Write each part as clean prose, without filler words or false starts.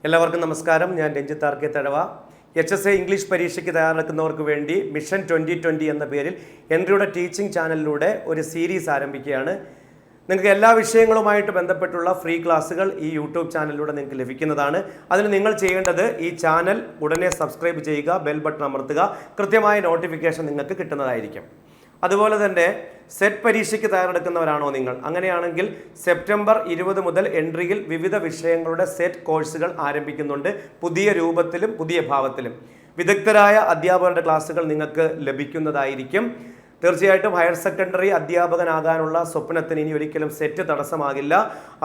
എല്ലാവർക്കും നമസ്കാരം. ഞാൻ Ranjith RK. Thazhava. HSA English പരീക്ഷയ്ക്ക് തയ്യാറെടുക്കുന്നവർക്ക് വേണ്ടി മിഷൻ 2020 എന്ന പേരിൽ എൻട്രിയുടെ ടീച്ചിങ് ചാനലിലൂടെ ഒരു സീരീസ് ആരംഭിക്കുകയാണ്. നിങ്ങൾക്ക് എല്ലാ വിഷയങ്ങളുമായിട്ട് ബന്ധപ്പെട്ടുള്ള ഫ്രീ ക്ലാസ്സുകൾ ഈ യൂട്യൂബ് ചാനലിലൂടെ നിങ്ങൾക്ക് ലഭിക്കുന്നതാണ്. അതിന് നിങ്ങൾ ചെയ്യേണ്ടത് ഈ ചാനൽ ഉടനെ സബ്സ്ക്രൈബ് ചെയ്യുക, ബെൽ ബട്ടൺ അമർത്തുക, കൃത്യമായ നോട്ടിഫിക്കേഷൻ നിങ്ങൾക്ക് കിട്ടുന്നതായിരിക്കും. അതുപോലെ തന്നെ സെറ്റ് പരീക്ഷയ്ക്ക് തയ്യാറെടുക്കുന്നവരാണോ നിങ്ങൾ? അങ്ങനെയാണെങ്കിൽ സെപ്റ്റംബർ 20 മുതൽ എൻട്രിയിൽ വിവിധ വിഷയങ്ങളുടെ സെറ്റ് കോഴ്സുകൾ ആരംഭിക്കുന്നുണ്ട്. പുതിയ രൂപത്തിലും പുതിയ ഭാവത്തിലും വിദഗ്ധരായ അധ്യാപകരുടെ ക്ലാസ്സുകൾ നിങ്ങൾക്ക് ലഭിക്കുന്നതായിരിക്കും. തീർച്ചയായിട്ടും ഹയർ സെക്കൻഡറി അധ്യാപകനാകാനുള്ള സ്വപ്നത്തിന് ഇനി ഒരിക്കലും സെറ്റ് തടസ്സമാകില്ല.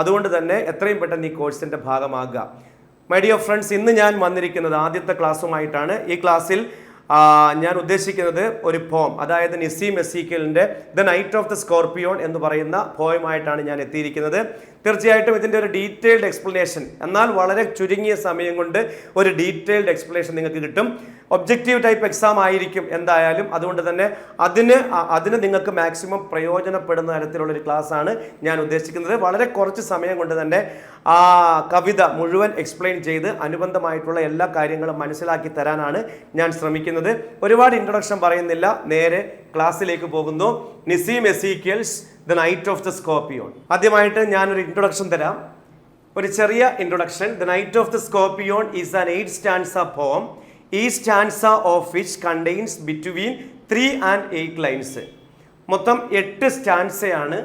അതുകൊണ്ട് തന്നെ എത്രയും പെട്ടെന്ന് ഈ കോഴ്സിൻ്റെ ഭാഗമാകുക. മൈ ഡിയർ ഫ്രണ്ട്സ്, ഇന്ന് ഞാൻ വന്നിരിക്കുന്നത് ആദ്യത്തെ ക്ലാസ്സുമായിട്ടാണ്. ഈ ക്ലാസ്സിൽ ഞാൻ ഉദ്ദേശിക്കുന്നത് ഒരു പോം, അതായത് നസീം എസീക്കിയലിൻ്റെ the night of the scorpion എന്ന് പറയുന്ന പോയമായിട്ടാണ് ഞാൻ എത്തിയിരിക്കുന്നത്. തീർച്ചയായിട്ടും ഇതിൻ്റെ ഒരു ഡീറ്റെയിൽഡ് എക്സ്പ്ലനേഷൻ, എന്നാൽ വളരെ ചുരുങ്ങിയ സമയം കൊണ്ട് ഒരു ഡീറ്റെയിൽഡ് എക്സ്പ്ലനേഷൻ നിങ്ങൾക്ക് കിട്ടും. ഒബ്ജക്റ്റീവ് ടൈപ്പ് എക്സാം ആയിരിക്കും എന്തായാലും. അതുകൊണ്ട് തന്നെ അതിന് നിങ്ങൾക്ക് മാക്സിമം പ്രയോജനപ്പെടുന്ന തരത്തിലുള്ളൊരു ക്ലാസ്സാണ് ഞാൻ ഉദ്ദേശിക്കുന്നത്. വളരെ കുറച്ച് സമയം കൊണ്ട് തന്നെ ആ കവിത മുഴുവൻ എക്സ്പ്ലെയിൻ ചെയ്ത് അനുബന്ധമായിട്ടുള്ള എല്ലാ കാര്യങ്ങളും മനസ്സിലാക്കി തരാനാണ് ഞാൻ ശ്രമിക്കുന്നത്. ഒരുപാട് ഇൻട്രൊഡക്ഷൻ പറയുന്നില്ല, നേരെ ക്ലാസ്സിലേക്ക് പോകുന്നു. Nissim Ezekiel's the night of the scorpion. ആദ്യമായിട്ട് ഞാനൊരു ഇൻട്രൊഡക്ഷൻ തരാം, ഒരു ചെറിയ introduction. The night of the scorpion is an 8 stanza poem, each stanza of which contains between 3 and 8 lines. മൊത്തം 8 സ്റ്റാൻസയാണ്,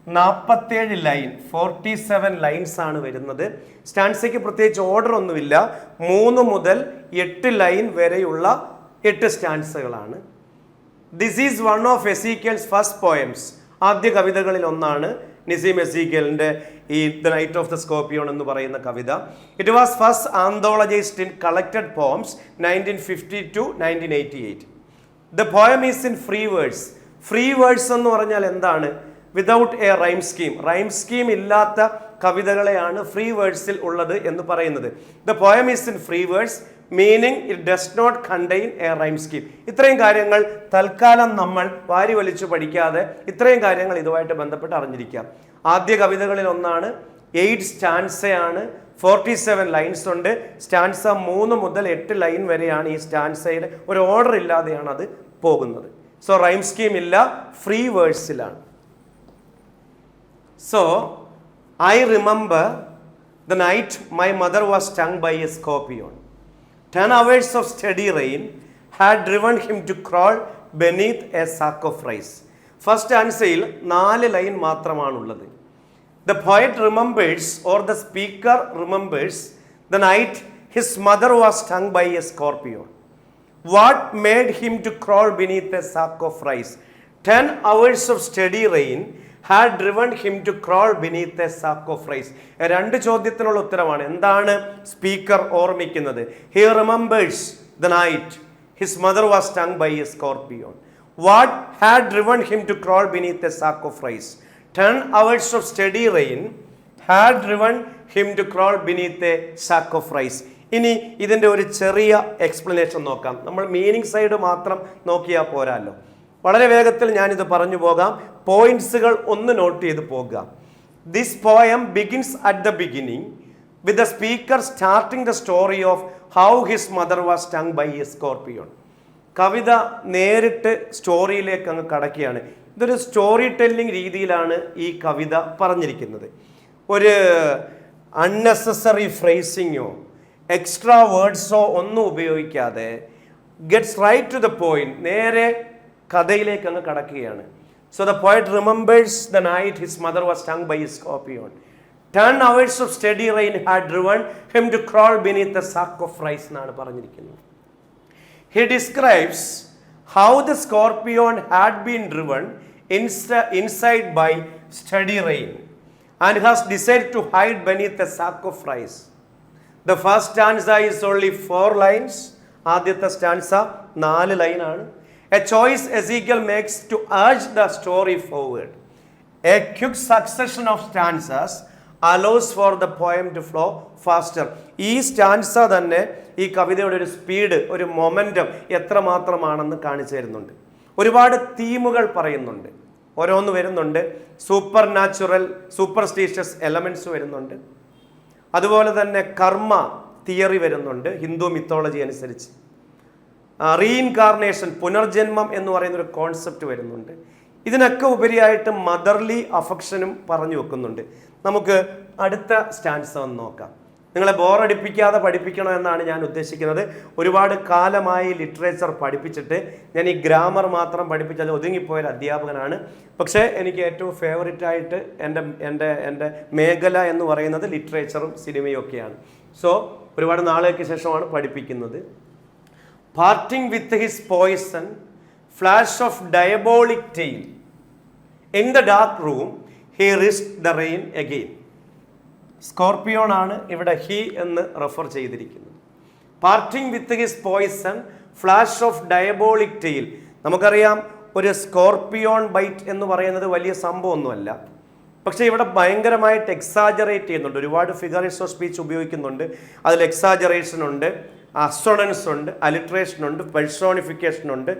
47 ലൈൻ, 47 ലൈൻസ് ആണ് വരുന്നത്. സ്റ്റാൻസയ്ക്ക് പ്രത്യേകിച്ച് ഓർഡർ ഒന്നുമില്ല. 3 മുതൽ 8 ലൈൻ വരെയുള്ള 8 സ്റ്റാൻസകളാണ്. This is one of Ezekiel's first poems. ആദ്യ കവിതകളിൽ ഒന്നാണ് നസീം എസീക്കിയലിൻ്റെ ഈ the night of the scorpion എന്ന് പറയുന്ന കവിത. It was first anthologized in collected poems 1950 to 1988. The poem is in free verse. Free verse എന്ന് പറഞ്ഞാൽ എന്താണ്? Without a rhyme scheme. Rhyme scheme ഇല്ലാത്ത കവിതകളെയാണ് ഫ്രീ വേർഡ്സിൽ ഉള്ളത് എന്ന് പറയുന്നത്. The poem is in free verse, meaning it does not contain A rhyme scheme. ഇത്രയും കാര്യങ്ങൾ തൽക്കാലം നമ്മൾ വാരി വലിച്ചു പഠിക്കാതെ ഇത്രയും കാര്യങ്ങൾ ഇതുമായിട്ട് ബന്ധപ്പെട്ട് അറിഞ്ഞിരിക്കാം. ആദ്യ കവിതകളിൽ ഒന്നാണ്, 8 സ്റ്റാൻസയാണ്, 47 ലൈൻസ് ഉണ്ട്. സ്റ്റാൻസ 3 മുതൽ 8 ലൈൻ വരെയാണ്. ഈ സ്റ്റാൻസയുടെ ഒരു ഓർഡർ ഇല്ലാതെയാണ് അത് പോകുന്നത്. സോ റൈം സ്കീം ഇല്ല, free വേർഡ്സിലാണ്. So, I remember the night my mother was stung by a scorpion. 10 hours of steady rain had driven him to crawl beneath a sack of rice. First ആൻസയിൽ 4 line മാത്രമാണുള്ളത്. The poet remembers, or the speaker remembers, the night his mother was stung by a scorpion. What made him to crawl beneath a sack of rice? 10 hours of steady rain had driven him to crawl beneath a sack of rice. 2 ചോദ്യത്തിനുള്ള ഉത്തരമാണ്. എന്താണ് speaker ഓർമ്മിക്കുന്നത്? He remembers the night his mother was stung by a scorpion. What had driven him to crawl beneath a sack of rice? 10 hours of steady rain had driven him to crawl beneath a sack of rice. ഇനി ഇതിൻ്റെ ഒരു ചെറിയ explanation നോക്കാം. നമ്മൾ meaning side മാത്രം നോക്കിയാൽ പോരാല്ലോ. വളരെ വേഗത്തിൽ ഞാനിത് പറഞ്ഞു പോകാം. പോയിന്റ്സുകൾ ഒന്ന് നോട്ട് ചെയ്ത് പോകുക. This poem begins at the beginning with the speaker starting the story of how his mother was stung by a scorpion. കവിത നേരിട്ട് സ്റ്റോറിയിലേക്ക് അങ്ങ് കടക്കുകയാണ്. ഇതൊരു സ്റ്റോറി ടെല്ലിംഗ് രീതിയിലാണ് ഈ കവിത പറഞ്ഞിരിക്കുന്നത്. ഒരു അൺനെസസറി ഫ്രേസിങ്ങോ എക്സ്ട്രാ വേർഡ്സോ ഒന്നും ഉപയോഗിക്കാതെ gets right to the point, നേരെ കഥയിലേക്ക് അങ്ങ് കടക്കുകയാണ്. So the poet remembers the night his mother was stung by a scorpion. 10 hours of steady rain had driven him to crawl beneath a sack of rice എന്നാണ് പറഞ്ഞിരിക്കുന്നത്. He describes how the scorpion had been driven inside by steady rain and has decided to hide beneath a sack of rice. The first stanza is only 4 lines. ആദ്യത്തെ stanza 4 ലൈനാണ്. A choice Ezekiel makes to urge the story forward. A quick succession of stanzas allows for the poem to flow faster. ഈ stanza തന്നെ ഈ കവിതയുടെ ഒരു speed, ഒരു momentum എത്രമാത്രമാണെന്ന് കാണിച്ചു തരുന്നുണ്ട്. ഒരുപാട് തീമുകൾ പറയുന്നുണ്ട്, ഓരോന്ന് വരുന്നുണ്ട്. സൂപ്പർ നാച്ചുറൽ, സൂപ്പർസ്റ്റീഷ്യസ് എലമെൻറ്റ്സ് വരുന്നുണ്ട്. അതുപോലെ തന്നെ കർമ്മ, തിയറി വരുന്നുണ്ട് ഹിന്ദു മിത്തോളജി അനുസരിച്ച്. റീഇൻകാർണേഷൻ, പുനർജന്മം എന്ന് പറയുന്നൊരു കോൺസെപ്റ്റ് വരുന്നുണ്ട്. ഇതിനൊക്കെ ഉപരിയായിട്ട് മദർലി അഫക്ഷനും പറഞ്ഞു വെക്കുന്നുണ്ട്. നമുക്ക് അടുത്ത സ്റ്റാൻസ ഒന്ന് നോക്കാം. നിങ്ങളെ ബോറടിപ്പിക്കാതെ പഠിപ്പിക്കണം എന്നാണ് ഞാൻ ഉദ്ദേശിക്കുന്നത്. ഒരുപാട് കാലമായി ലിറ്ററേച്ചർ പഠിപ്പിച്ചിട്ട് ഞാൻ ഈ ഗ്രാമർ മാത്രം പഠിപ്പിച്ചാൽ ഒതുങ്ങിപ്പോയൊരു അധ്യാപകനാണ്. പക്ഷേ എനിക്ക് ഏറ്റവും ഫേവറേറ്റായിട്ട് എൻ്റെ മേഖല എന്ന് പറയുന്നത് ലിറ്ററേച്ചറും സിനിമയും ഒക്കെയാണ്. സോ ഒരുപാട് നാളുകൾക്ക് ശേഷമാണ് പഠിപ്പിക്കുന്നത്. Parting with his poison, flash of diabolic tail, in the dark room he risk the rain again. Scorpion ആണ് ഇവിടെ ഹി എന്ന് റെഫർ ചെയ്തിരിക്കുന്നത്. Parting with his poison, flash of diabolic tail. നമുക്കറിയാം ഒരു സ്കോർപ്പിയോൺ ബൈറ്റ് എന്ന് പറയുന്നത് വലിയ സംഭവമൊന്നുമല്ല. പക്ഷേ ഇവിടെ ഭയങ്കരമായിട്ട് എക്സാജറേറ്റ് ചെയ്യുന്നുണ്ട്. ഒരുപാട് ഫിഗറേഴ്സ് ഓഫ് സ്പീച്ച് ഉപയോഗിക്കുന്നുണ്ട്. അതിൽ എക്സാജറേഷൻ ഉണ്ട്, അസോണൻസ് ഉണ്ട്, അലിട്രേഷൻ ഉണ്ട്, പെർസോണിഫിക്കേഷൻ ഉണ്ട്,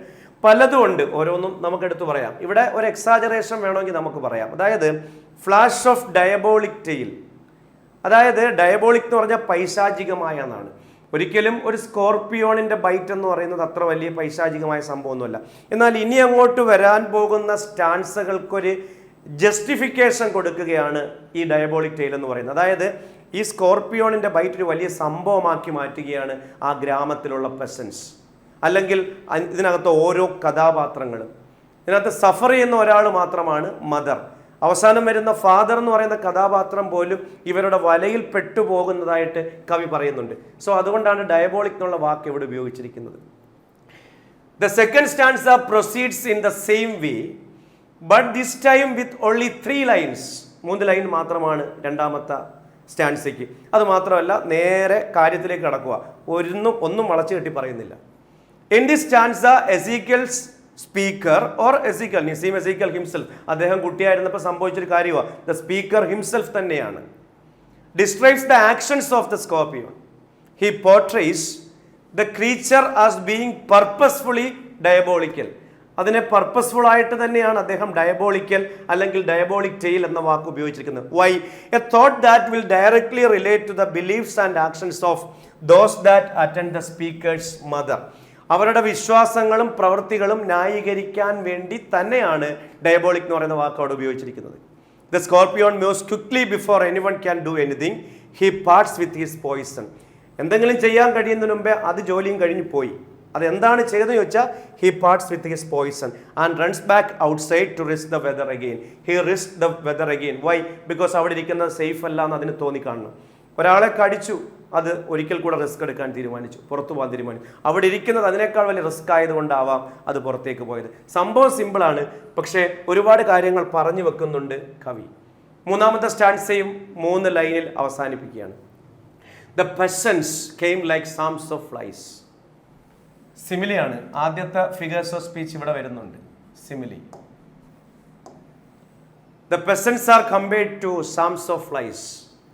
പലതും ഉണ്ട്. ഓരോന്നും നമുക്കെടുത്ത് പറയാം. ഇവിടെ ഒരു എക്സാജറേഷൻ വേണമെങ്കിൽ നമുക്ക് പറയാം. അതായത് ഫ്ലാഷ് ഓഫ് ഡയബോളിക് ടെയിൽ, അതായത് ഡയബോളിക് എന്ന് പറഞ്ഞാൽ പൈശാചികമായ എന്നാണ്. ഒരിക്കലും ഒരു സ്കോർപ്പിയോണിൻ്റെ ബൈറ്റ് എന്ന് പറയുന്നത് അത്ര വലിയ പൈശാചികമായ സംഭവമൊന്നുമല്ല. എന്നാൽ ഇനി അങ്ങോട്ട് വരാൻ പോകുന്ന സ്റ്റാൻസകൾക്കൊരു ജസ്റ്റിഫിക്കേഷൻ കൊടുക്കുകയാണ് ഈ ഡയബോളിക് ടെയിൽ എന്ന് പറയുന്നത്. അതായത് ഈ സ്കോർപ്പിയോണിൻ്റെ ബൈറ്റ് ഒരു വലിയ സംഭവമാക്കി മാറ്റുകയാണ് ആ ഗ്രാമത്തിലുള്ള പെസൻസ്, അല്ലെങ്കിൽ ഇതിനകത്ത് ഓരോ കഥാപാത്രങ്ങളും. ഇതിനകത്ത് സഫർ ചെയ്യുന്ന ഒരാൾ മാത്രമാണ് മദർ. അവസാനം വരുന്ന ഫാദർ എന്ന് പറയുന്ന കഥാപാത്രം പോലും ഇവരുടെ വലയിൽ പെട്ടുപോകുന്നതായിട്ട് കവി പറയുന്നുണ്ട്. സോ അതുകൊണ്ടാണ് ഡയബോളിക് എന്നുള്ള വാക്ക് ഇവിടെ ഉപയോഗിച്ചിരിക്കുന്നത്. The second stanza proceeds in the same way, but this time with only 3 lines. 3 line മാത്രമാണ് രണ്ടാമത്തെ സ്റ്റാൻസയ്ക്ക്. അത് മാത്രമല്ല, നേരെ കാര്യത്തിലേക്ക് കടക്കുക. ഒന്നും വളച്ചു കെട്ടി പറയുന്നില്ല. In this stanza Ezekiel's speaker or Ezekiel, Nissim Ezekiel himself, അദ്ദേഹം കുട്ടിയായിരുന്നപ്പോൾ സംഭവിച്ചൊരു കാര്യമാണ്. ദ സ്പീക്കർ ഹിംസെൽഫ് തന്നെയാണ്. Describes the actions of the scorpion. He portrays the creature as being purposefully diabolical. അതിനെ പർപ്പസ്ഫുൾ ആയിട്ട് തന്നെയാണ് അദ്ദേഹം ഡയബോളിക്കൽ അല്ലെങ്കിൽ ഡയബോളിക് ടെയിൽ എന്ന വാക്ക് ഉപയോഗിച്ചിരിക്കുന്നത്. Why? A thought that will directly relate to the beliefs and actions of those that attend the speaker's mother. അവരുടെ വിശ്വാസങ്ങളും പ്രവൃത്തികളും ന്യായീകരിക്കാൻ വേണ്ടി തന്നെയാണ് ഡയബോളിക് എന്ന് പറയുന്ന വാക്ക് അവിടെ ഉപയോഗിച്ചിരിക്കുന്നത്. The scorpion moves quickly before anyone can do anything. He parts with his poison. എന്തെങ്കിലും ചെയ്യാൻ കഴിയുന്നതിന് മുമ്പേ അത് ജോലിയും കഴിഞ്ഞു പോയി. അതെന്താണ് ചെയ്തതെന്ന് ചോദിച്ചാൽ he parts with his poison and runs back outside to risk the weather again. He risk the weather again. Why? Because അവിടെ ഇരിക്കുന്നത് സേഫ് അല്ല എന്ന് അതിന് തോന്നിക്കാണണം. ഒരാളെ കടിച്ചു, അത് ഒരിക്കൽ കൂടെ റിസ്ക് എടുക്കാൻ തീരുമാനിച്ചു, പുറത്തു പോകാൻ തീരുമാനിച്ചു. അവിടെ ഇരിക്കുന്നത് അതിനേക്കാൾ വലിയ റിസ്ക് ആയതുകൊണ്ടാവാം അത് പുറത്തേക്ക് പോയത്. സംഭവം സിമ്പിളാണ്, പക്ഷേ ഒരുപാട് കാര്യങ്ങൾ പറഞ്ഞു വെക്കുന്നുണ്ട് കവി. മൂന്നാമത്തെ സ്റ്റാൻസയും 3 ലൈനിൽ അവസാനിപ്പിക്കുകയാണ്. The peasants came like swarms of flies. സിമിലിയാണ്. ആദ്യത്തെ ഫിഗേഴ്സ് ഓഫ് സ്പീച്ച് ഇവിടെ വരുന്നുണ്ട്. Simile. The peasants are compared to swarms of flies.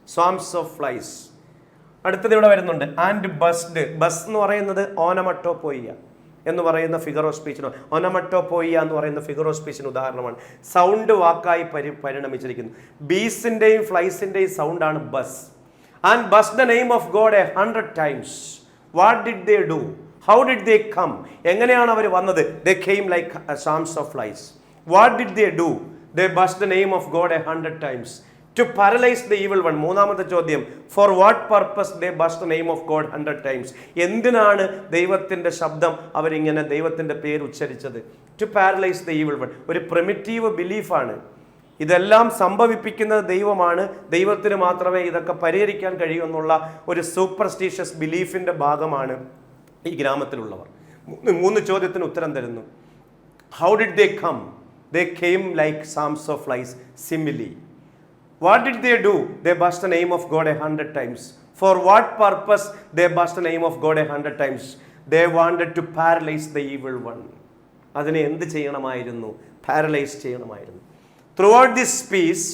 Swarms of flies. അടുത്തത് ഇവിടെ വരുന്നുണ്ട്. And buzzed. ബസ് എന്ന് പറയുന്നത് ഓനമട്ടോപോയ്യ എന്ന് പറയുന്ന ഫിഗർ ഓഫ് സ്പീച്ചിന്, ഓനമട്ടോപോയ്യ എന്ന് പറയുന്ന ഫിഗർ ഓഫ് സ്പീച്ചിന് ഉദാഹരണമാണ്. സൗണ്ട് വാക്കായി പരിണമിച്ചിരിക്കുന്നു. ബീസിൻ്റെയും ഫ്ലൈസിൻ്റെയും സൗണ്ടാണ് buzz. And buzz the name of God 100 times. What did they do? How did they come? എങ്ങനെയാണ് അവർ വന്നത്? They came like swarms of flies. What did they do? They buzz the name of God 100 times. To paralyze the evil one. മൂന്നാമത്തെ ചോദ്യം. For what purpose they bust the name of God 100 times. എന്തിനാണ് ദൈവത്തിൻ്റെ ശബ്ദം അവരിങ്ങനെ ദൈവത്തിൻ്റെ പേര് ഉച്ചരിച്ചത്? To paralyze the evil one. ഒരു primitive ബിലീഫാണ്. ഇതെല്ലാം സംഭവിപ്പിക്കുന്നത് ദൈവമാണ്, ദൈവത്തിന് മാത്രമേ ഇതൊക്കെ പരിഹരിക്കാൻ കഴിയൂ എന്നുള്ള ഒരു സൂപ്പർസ്റ്റീഷ്യസ് ബിലീഫിൻ്റെ ഭാഗമാണ് ഈ ഗ്രാമത്തിലുള്ളവർ. 3 ചോദ്യത്തിന് ഉത്തരം തരുന്നു. How did they come? They came like psalms of lies. Simile. What did they do? They bust the name of God 100 times. For what purpose they bust the name of God 100 times? They wanted to paralyze the evil one. അതിനെ എന്ത് ചെയ്യണമായിരുന്നു? Paralyse ചെയ്യണമായിരുന്നു. Throughout this speech,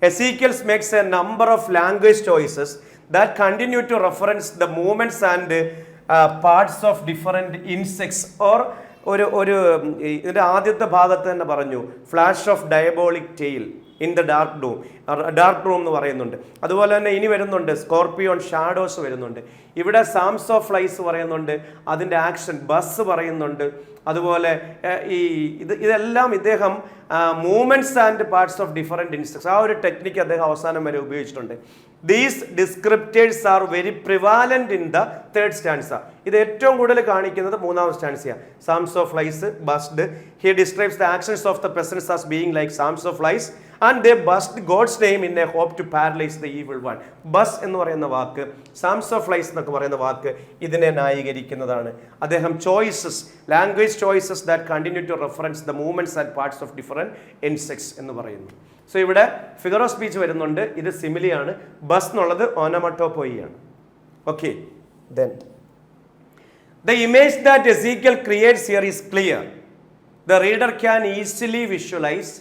Ezekiel makes a number of language choices that continue to reference the movements and parts of different insects. ഒരു ഇതിൻ്റെ ആദ്യത്തെ ഭാഗത്ത് തന്നെ പറഞ്ഞു flash of diabolic tail. In the dark room എന്ന് പറയുന്നുണ്ട്. അതുപോലെ തന്നെ ഇനി വരുന്നുണ്ട് സ്കോർപിയോൺ ഷാഡോസ് വരുന്നുണ്ട്. ഇവിടെ സാംസ് ഓഫ് ഫ്ലൈസ് പറയുന്നുണ്ട്, അതിൻ്റെ ആക്ഷൻ ബസ് പറയുന്നുണ്ട്. അതുപോലെ ഇതെല്ലാം ഇദ്ദേഹം movements and parts of different insects, ആ ഒരു ടെക്നിക്ക് അദ്ദേഹം അവസാനം വരെ ഉപയോഗിച്ചിട്ടുണ്ട്. These descriptors are very prevalent in the third stanza. ഇത് ഏറ്റവും കൂടുതൽ കാണിക്കുന്നത് മൂന്നാം സ്റ്റാൻസയാണ്. Swarms of flies buzzed, he describes the actions of the peasants as being like swarms of flies and they buzzed God's name in a hope to paralyze the evil one. Buzz എന്ന് പറയുന്ന വാക്ക്, സാംസ് of flies എന്നൊക്കെ പറയുന്ന വാക്ക് ഇതിനെ ന്യായീകരിക്കുന്നതാണ്. അദ്ദേഹം choices, language choices that continue to reference the movements and parts of different insects എന്ന് പറയുന്നു. So ഇവിടെ ഫിഗർ ഓഫ് സ്പീച്ച് വരുന്നുണ്ട്, ഇത് സിമിലിയാണ്. ബസ് എന്നുള്ളത് ഓനമട്ടോപോയിയാണ്. Okay, then the image that Ezekiel creates here is clear. The reader can easily visualize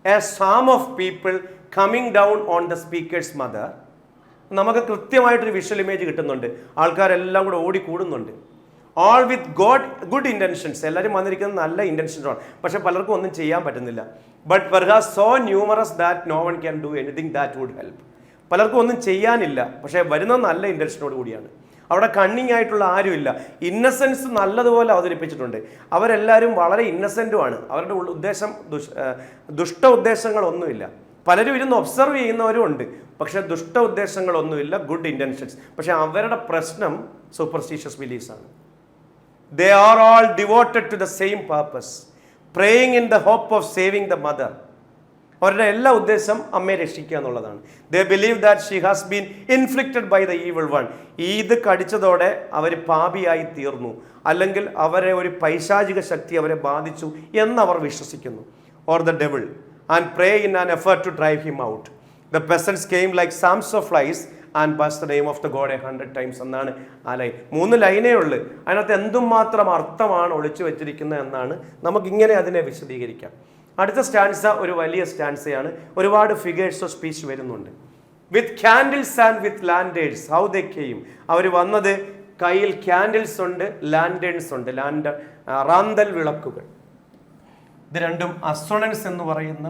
a swarm of people coming down on the speaker's mother. നമുക്ക് കൃത്യമായിട്ടൊരു വിഷ്വൽ ഇമേജ് കിട്ടുന്നുണ്ട്. ആൾക്കാരെല്ലാം കൂടെ ഓടിക്കൂടുന്നുണ്ട്. ഓൾ വിത്ത് ഗുഡ് ഇൻറ്റൻഷൻസ്, എല്ലാവരും വന്നിരിക്കുന്നത് നല്ല ഇൻറ്റൻഷൻസാണ്, പക്ഷെ പലർക്കും ഒന്നും ചെയ്യാൻ പറ്റുന്നില്ല. But perhaps so numerous that no one can do anything that would help. പലർക്കും ഒന്നും ചെയ്യാനില്ല, പക്ഷേ വരുന്നത് നല്ല ഇൻറ്റൻഷനോട് കൂടിയാണ്. അവിടെ കണ്ണിങ് ആയിട്ടുള്ള ആരുമില്ല. ഇന്നസെൻസ് നല്ലതുപോലെ അവതരിപ്പിച്ചിട്ടുണ്ട്. അവരെല്ലാവരും വളരെ ഇന്നസെൻറ്റുമാണ്. അവരുടെ ഉദ്ദേശം ദുഷ്ട ഉദ്ദേശങ്ങളൊന്നുമില്ല. പലരും ഇരുന്ന് ഒബ്സർവ് ചെയ്യുന്നവരും ഉണ്ട്, പക്ഷെ ദുഷ്ട ഉദ്ദേശങ്ങളൊന്നുമില്ല, ഗുഡ് ഇൻറ്റൻഷൻസ്. പക്ഷെ അവരുടെ പ്രശ്നം സൂപ്പർസ്റ്റീഷ്യസ് ബിലീഫ്സ് ആണ്. They are all devoted to the same purpose, praying in the hope of saving the mother. അവരുടെ എല്ലാ ഉദ്ദേശം അമ്മയെ രക്ഷിക്കുക എന്നുള്ളതാണ്. They believe that she has been inflicted by the evil one. ഇത് കടിച്ചതോടെ അവർ പാപിയായി തീർന്നു, അല്ലെങ്കിൽ അവരെ ഒരു പൈശാചിക ശക്തി അവരെ ബാധിച്ചു എന്നവർ വിശ്വസിക്കുന്നു. Or the devil and pray in an effort to drive him out. The peasants came like swarms of flies and buzz the name of the God 100 times എന്നാണ് ആ ലൈൻ. 3 ലൈനേ ഉള്ളു. അതിനകത്ത് എന്തുമാത്രം അർത്ഥമാണ് ഒളിച്ചു വെച്ചിരിക്കുന്നത് എന്നാണ് നമുക്കിങ്ങനെ അതിനെ വിശദീകരിക്കാം. അടുത്ത സ്റ്റാൻസ ഒരു വലിയ സ്റ്റാൻസയാണ്. ഒരുപാട് ഫിഗേഴ്സ് ഓഫ് സ്പീച്ച് വരുന്നുണ്ട്. With candles and with lanterns how they came. അവർ വന്നത് കയ്യിൽ ക്യാൻഡിൽസ് ഉണ്ട്, ലാൻഡേൺസ് ഉണ്ട്, റാന്തൽ വിളക്കുകൾ. ഇത് രണ്ടും അസോണൻസ് എന്ന് പറയുന്ന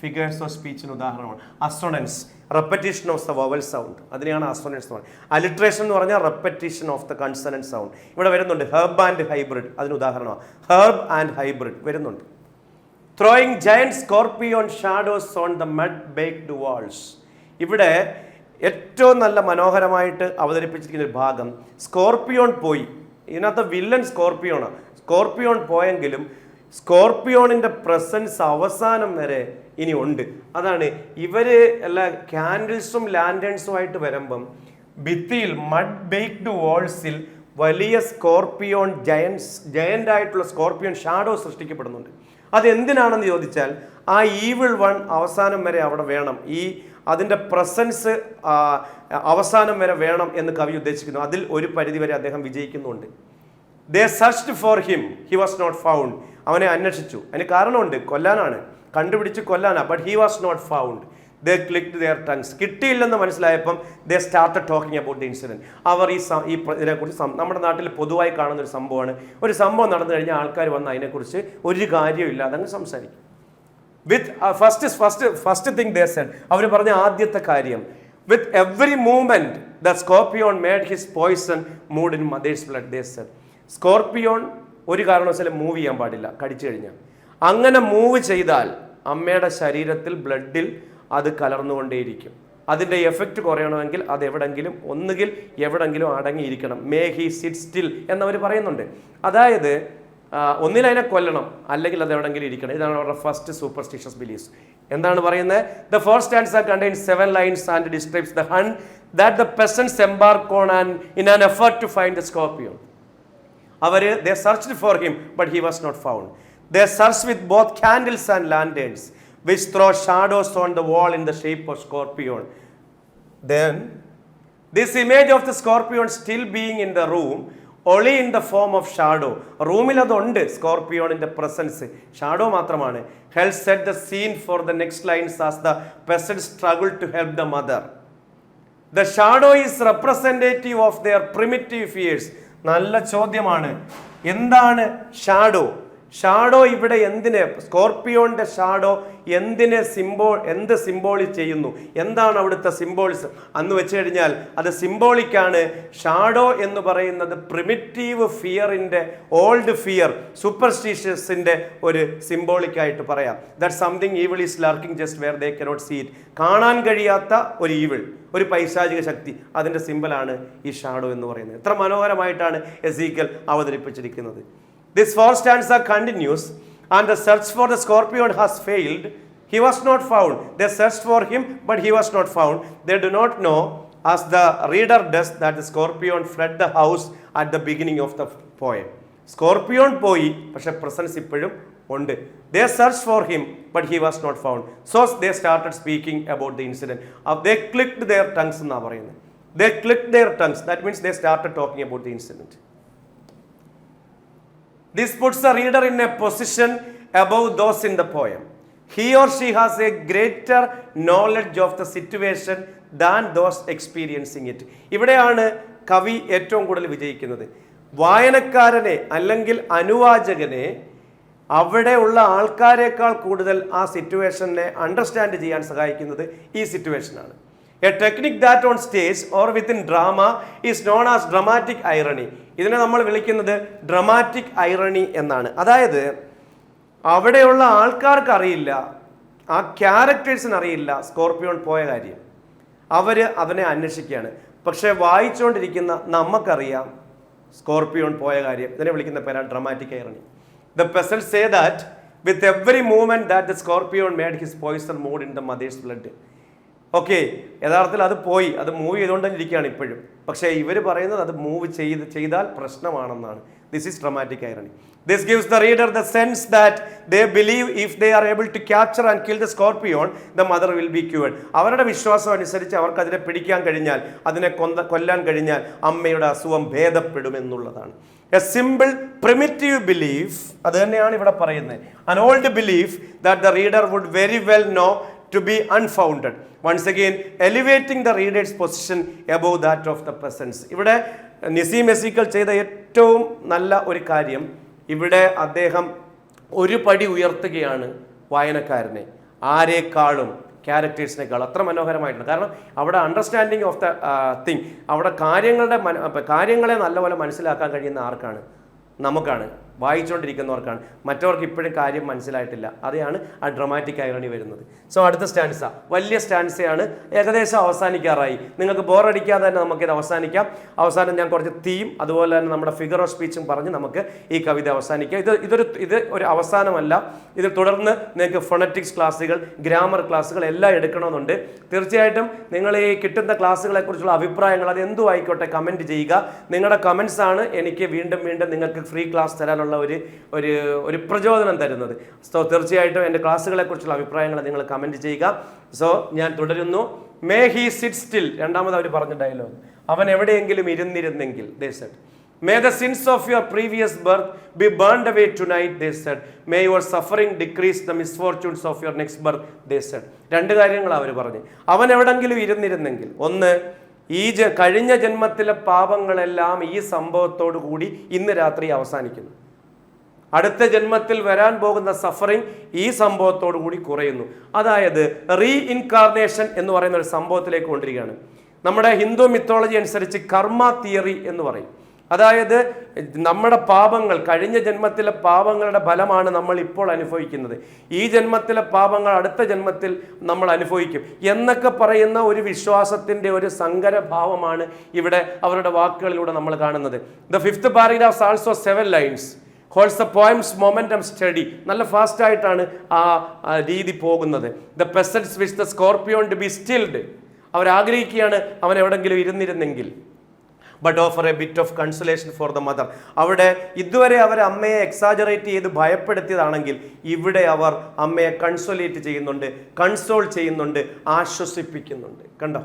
ഫിഗേഴ്സ് ഓഫ് സ്പീച്ചിന് ഉദാഹരണമാണ്. Assonance, repetition of the vowel sound, അതിനെയാണ് അസോണൻസ് എന്ന് പറയുന്നത്. അലിട്രേഷൻ എന്ന് പറഞ്ഞാൽ repetition of the consonant sound. ഇവിടെ വരുന്നുണ്ട് ഹെർബ് ആൻഡ് ഹൈബ്രിഡ്, അതിന് ഉദാഹരണമാണ്. ഹെർബ് ആൻഡ് ഹൈബ്രിഡ് വരുന്നുണ്ട്. Throwing giant scorpion shadows on the mud-baked walls. ഇവിടെ ഏറ്റവും നല്ല മനോഹരമായിട്ട് അവതരിപ്പിച്ചിരിക്കുന്ന ഒരു ഭാഗം, സ്കോർപിയോൺ പോയി. ഇതിനകത്ത് വില്ലൻ സ്കോർപിയോണാണ്. സ്കോർപിയോൺ പോയെങ്കിലും സ്കോർപിയോണിൻ്റെ പ്രസൻസ് അവസാനം വരെ ഇനി ഉണ്ട്. അതാണ് ഇവർ എല്ലാ ക്യാൻഡിൽസും ലാൻഡേൺസുമായിട്ട് വരുമ്പം ഭിത്തിയിൽ മഡ് ബേക്ക്ഡ് വാൾസിൽ വലിയ സ്കോർപിയോൺ ജയൻ്റ് ആയിട്ടുള്ള സ്കോർപിയോൺ ഷാഡോ സൃഷ്ടിക്കപ്പെടുന്നുണ്ട്. അതെന്തിനാണെന്ന് ചോദിച്ചാൽ ആ ഈവിൾ വൺ അവസാനം വരെ അവിടെ വേണം, അതിൻ്റെ പ്രസൻസ് അവസാനം വരെ വേണം എന്ന് കവി ഉദ്ദേശിക്കുന്നു. അതിൽ ഒരു പരിധി വരെ അദ്ദേഹം വിജയിക്കുന്നുണ്ട്. They searched for him, he was not found. അവനെ അന്വേഷിച്ചു, അതിന് കാരണമുണ്ട്, കൊല്ലാനാണ്, കണ്ടുപിടിച്ച് കൊല്ലാനാണ്. But he was not found. They clicked their tongues. കിട്ടിയില്ലെന്ന് മനസ്സിലായപ്പം they started talking about the incident. അവർ ഇതിനെക്കുറിച്ച് നമ്മുടെ നാട്ടിൽ പൊതുവായി കാണുന്ന ഒരു സംഭവമാണ്. ഒരു സംഭവം നടന്നു കഴിഞ്ഞാൽ ആൾക്കാർ വന്ന് അതിനെക്കുറിച്ച് ഒരു കാര്യമില്ല അതങ്ങ് സംസാരിക്കും. With first thing they said, അവർ പറഞ്ഞ ആദ്യത്തെ കാര്യം, with every movement the scorpion made his poison moved in mother's blood. They said, scorpion ഒരു കാരണവശാലും മൂവ് ചെയ്യാൻ പാടില്ല കടിച്ചു കഴിഞ്ഞാൽ. അങ്ങനെ മൂവ് ചെയ്താൽ അമ്മയുടെ ശരീരത്തിൽ ബ്ലഡിൽ അത് കലർന്നുകൊണ്ടേയിരിക്കും. അതിൻ്റെ എഫക്റ്റ് കുറയണമെങ്കിൽ അത് ഒന്നുകിൽ എവിടെങ്കിലും അടങ്ങിയിരിക്കണം. മേ ഹി സിറ്റ് സ്റ്റിൽ എന്നവർ പറയുന്നുണ്ട്. അതായത് ഒന്നിൽ അതിനെ കൊല്ലണം, അല്ലെങ്കിൽ അത് എവിടെങ്കിലും ഇരിക്കണം. ഇതാണ് അവരുടെ ഫസ്റ്റ് സൂപ്പർസ്റ്റിഷ്യസ് ബിലീഫ്സ്. എന്താണ് പറയുന്നത്? The first stanza contains 7 lines and describes the hunt that the peasants embark on in an effort to find the scorpion. they searched for him but he was not found. They searched with both candles and lanterns which throw shadows on the wall in the shape of scorpion. Then this image of the scorpion still being in the room only in the form of shadow. റൂമിൽ അതുണ്ട്, സ്കോർപിയോണിന്റെ presence, shadow മാത്രമാണ്. Helps set the scene for the next lines as the peasants struggle to help the mother. The shadow is representative of their primitive fears. നല്ല ചോദ്യമാണ്. എന്താണ് shadow? Shadow ഇവിടെ എന്തിനെ, സ്കോർപ്പിയോന്റെ shadow എന്ത് symbolic ചെയ്യുന്നു, എന്താണ് അവിടുത്തെ സിംബോളിസം അന്ന് വെച്ച് കഴിഞ്ഞാൽ അത് സിംബോളിക്കാണ്. ഷാഡോ എന്ന് പറയുന്നത് പ്രിമിറ്റീവ് ഫിയറിൻ്റെ, ഓൾഡ് ഫിയർ, സൂപ്പർസ്റ്റിഷ്യസിൻ്റെ ഒരു സിംബോളിക്കായിട്ട് പറയാം. That something evil is lurking just where they cannot see it. കാണാൻ കഴിയാത്ത ഒരു ഈവിൾ, ഒരു പൈശാചിക ശക്തി, അതിൻ്റെ സിംബലാണ് ഈ ഷാഡോ എന്ന് പറയുന്നത്. എത്ര മനോഹരമായിട്ടാണ് എസീക്കൽ അവതരിപ്പിച്ചിരിക്കുന്നത്. This fourth stanza continues, and the search for the scorpion has failed. He was not found. They searched for him, but he was not found. They do not know, as the reader does, that the scorpion fled the house at the beginning of the poem. Scorpion പോയി, പക്ഷെ presence ഇപ്പോഴും ഉണ്ട്. They searched for him, but he was not found. So they started speaking about the incident. They clicked their tongues എന്നാണ് പറയുന്നത്. They clicked their tongues. That means they started talking about the incident. This puts the reader in a position above those in the poem. He or she has a greater knowledge of the situation than those experiencing it. ഇവിടെയാണ് കവി ഏറ്റവും കൂടുതൽ വിജയിക്കുന്നത്. വായനക്കാരനെ അല്ലെങ്കിൽ അനുവാചകനെ അവിടെയുള്ള ആൾക്കാരെക്കാൾ കൂടുതൽ ആ സിറ്റുവേഷനെ അണ്ടർസ്റ്റാൻഡ് ചെയ്യാൻ സഹായിക്കുന്നത് ഈ സിറ്റുവേഷനാണ്. A technique that on stage or within drama is known as dramatic irony. ഇതിനെ നമ്മൾ വിളിക്കുന്നത് ഡ്രമാറ്റിക് ഐറണി എന്നാണ്. അതായത് അവിടെയുള്ള ആൾക്കാർക്ക് അറിയില്ല, ആ ക്യാരക്ടേഴ്സിന് അറിയില്ല സ്കോർപ്പിയോൺ പോയ കാര്യം. അവർ അവനെ അന്വേഷിക്കുകയാണ്. പക്ഷേ വായിച്ചുകൊണ്ടിരിക്കുന്ന നമുക്കറിയാം സ്കോർപ്പിയോൺ പോയ കാര്യം. ഇതിനെ വിളിക്കുന്ന പേരാണ് dramatic irony. The peasants say that with every movement that the scorpion made his poison moved in the mother's blood. Okay, യഥാർത്ഥത്തിൽ അത് പോയി, അത് മൂവ് ചെയ്തുകൊണ്ട് തന്നെ ഇരിക്കുകയാണ് ഇപ്പോഴും. പക്ഷേ ഇവർ പറയുന്നത് അത് മൂവ് ചെയ്താൽ പ്രശ്നമാണെന്നാണ്. This is dramatic irony. This gives the reader the sense that they believe if they are able to capture and kill the scorpion, the mother will be cured. അവരുടെ വിശ്വാസം അനുസരിച്ച് അവർക്ക് അതിനെ പിടിക്കാൻ കഴിഞ്ഞാൽ, അതിനെ കൊല്ലാൻ കഴിഞ്ഞാൽ അമ്മയുടെ അസുഖം ഭേദപ്പെടുമെന്നുള്ളതാണ്. A simple primitive belief, അത് തന്നെയാണ് ഇവിടെ പറയുന്നത്. An old belief that the reader would very well know to be unfounded. Once again elevating the reader's position above that of the peasants. ഇവിടെ നിസീം എസീക്കൽ ചെയ്ത ഏറ്റവും നല്ല ഒരു കാര്യം, ഇവിടെ അദ്ദേഹം ഒരു പടി ഉയർത്തുകയാണ് വായനക്കാരനെ, ആരെക്കാളും ക്യാരക്ടേഴ്സിനേക്കാൾ. അത്ര മനോഹരമായിട്ടുണ്ട്. കാരണം അവിടെ അണ്ടർസ്റ്റാൻഡിങ് ഓഫ് ദ തിങ്, അവിടെ കാര്യങ്ങളെ നല്ലപോലെ മനസ്സിലാക്കാൻ കഴിയുന്ന ആർക്കാണ്? നമുക്കാണ്, വായിച്ചുകൊണ്ടിരിക്കുന്നവർക്കാണ്. മറ്റവർക്ക് ഇപ്പോഴും കാര്യം മനസ്സിലായിട്ടില്ല. അതെയാണ് ആ ഡ്രമാറ്റിക് ഐറണി വരുന്നത്. സോ അടുത്ത സ്റ്റാൻസ വലിയ സ്റ്റാൻസയാണ്, ഏകദേശം അവസാനിക്കാറായി. നിങ്ങൾക്ക് ബോറടിക്കാതെ തന്നെ നമുക്കിത് അവസാനിക്കാം. അവസാനം ഞാൻ കുറച്ച് തീം അതുപോലെ തന്നെ നമ്മുടെ ഫിഗർ ഓഫ് സ്പീച്ചും പറഞ്ഞ് നമുക്ക് ഈ കവിത അവസാനിക്കാം. ഇത് ഒരു അവസാനമല്ല. ഇത് തുടർന്ന് നിങ്ങൾക്ക് ഫോണറ്റിക്സ് ക്ലാസ്സുകൾ, ഗ്രാമർ ക്ലാസ്സുകൾ എല്ലാം എടുക്കണമെന്നുണ്ട്. തീർച്ചയായിട്ടും നിങ്ങൾ ഈ കിട്ടുന്ന ക്ലാസ്സുകളെക്കുറിച്ചുള്ള അഭിപ്രായങ്ങൾ അത് എന്തും ആയിക്കോട്ടെ കമൻറ്റ് ചെയ്യുക. നിങ്ങളുടെ കമൻസ് ആണ് എനിക്ക് വീണ്ടും നിങ്ങൾക്ക് ഫ്രീ ക്ലാസ് തരാനുള്ള ഒരു പ്രചോദനം തരുന്നത്. സോ തീർച്ചയായിട്ടും എൻ്റെ ക്ലാസ്സുകളെക്കുറിച്ചുള്ള അഭിപ്രായങ്ങൾ നിങ്ങൾ കമൻറ്റ് ചെയ്യുക. സോ ഞാൻ തുടരുന്നു. മേ ഹി സിറ്റ് സ്റ്റിൽ, രണ്ടാമത് അവർ പറഞ്ഞ ഡയലോഗ്, അവൻ എവിടെയെങ്കിലും ഇരുന്നിരുന്നെങ്കിൽ. They said, may the sins of your previous birth be burned away tonight. They said, may your suffering decrease the misfortunes of your next birth. They said. രണ്ട് കാര്യങ്ങളാണ് അവർ പറഞ്ഞു. അവൻ എവിടെയെങ്കിലും ഇരുന്നിരുന്നെങ്കിൽ, ഒന്ന്, ഈ കഴിഞ്ഞ ജന്മത്തിലെ പാപങ്ങളെല്ലാം ഈ സംഭവത്തോടു കൂടി ഇന്ന് രാത്രി അവസാനിക്കുന്നു. അടുത്ത ജന്മത്തിൽ വരാൻ പോകുന്ന സഫറിങ് ഈ സംഭവത്തോടു കൂടി കുറയുന്നു. അതായത് റീ ഇൻകാർണേഷൻ എന്ന് പറയുന്ന ഒരു സംഭവത്തിലേക്ക് കൊണ്ടിരിക്കുകയാണ്. നമ്മുടെ ഹിന്ദു മിത്തോളജി അനുസരിച്ച് കർമ്മ തിയറി എന്ന് പറയും. അതായത് നമ്മുടെ പാപങ്ങൾ, കഴിഞ്ഞ ജന്മത്തിലെ പാപങ്ങളുടെ ഫലമാണ് നമ്മൾ ഇപ്പോൾ അനുഭവിക്കുന്നത്. ഈ ജന്മത്തിലെ പാപങ്ങൾ അടുത്ത ജന്മത്തിൽ നമ്മൾ അനുഭവിക്കും എന്നൊക്കെ പറയുന്ന ഒരു വിശ്വാസത്തിൻ്റെ ഒരു സങ്കരഭാവമാണ് ഇവിടെ അവരുടെ വാക്കുകളിലൂടെ നമ്മൾ കാണുന്നത്. The fifth paragraph also 7 lines holds the poem's momentum steady. നല്ല ഫാസ്റ്റായിട്ടാണ് ആ രീതി പോകുന്നത്. ദ peasants wish the scorpion to be stilled. അവരാഗ്രഹിക്കുകയാണ് അവൻ എവിടെങ്കിലും ഇരുന്നിരുന്നെങ്കിൽ. But offer a bit of consolation for the mother. അവിടെ ഇതുവരെ അവർ അമ്മയെ എക്സാജറേറ്റ് ചെയ്ത് ഭയപ്പെടുത്തിയതാണെങ്കിൽ ഇവിടെ അവർ അമ്മയെ കൺസോലേറ്റ് ചെയ്യുന്നുണ്ട്, കൺസോൾ ചെയ്യുന്നുണ്ട്, ആശ്വസിപ്പിക്കുന്നുണ്ട്. കണ്ടോ?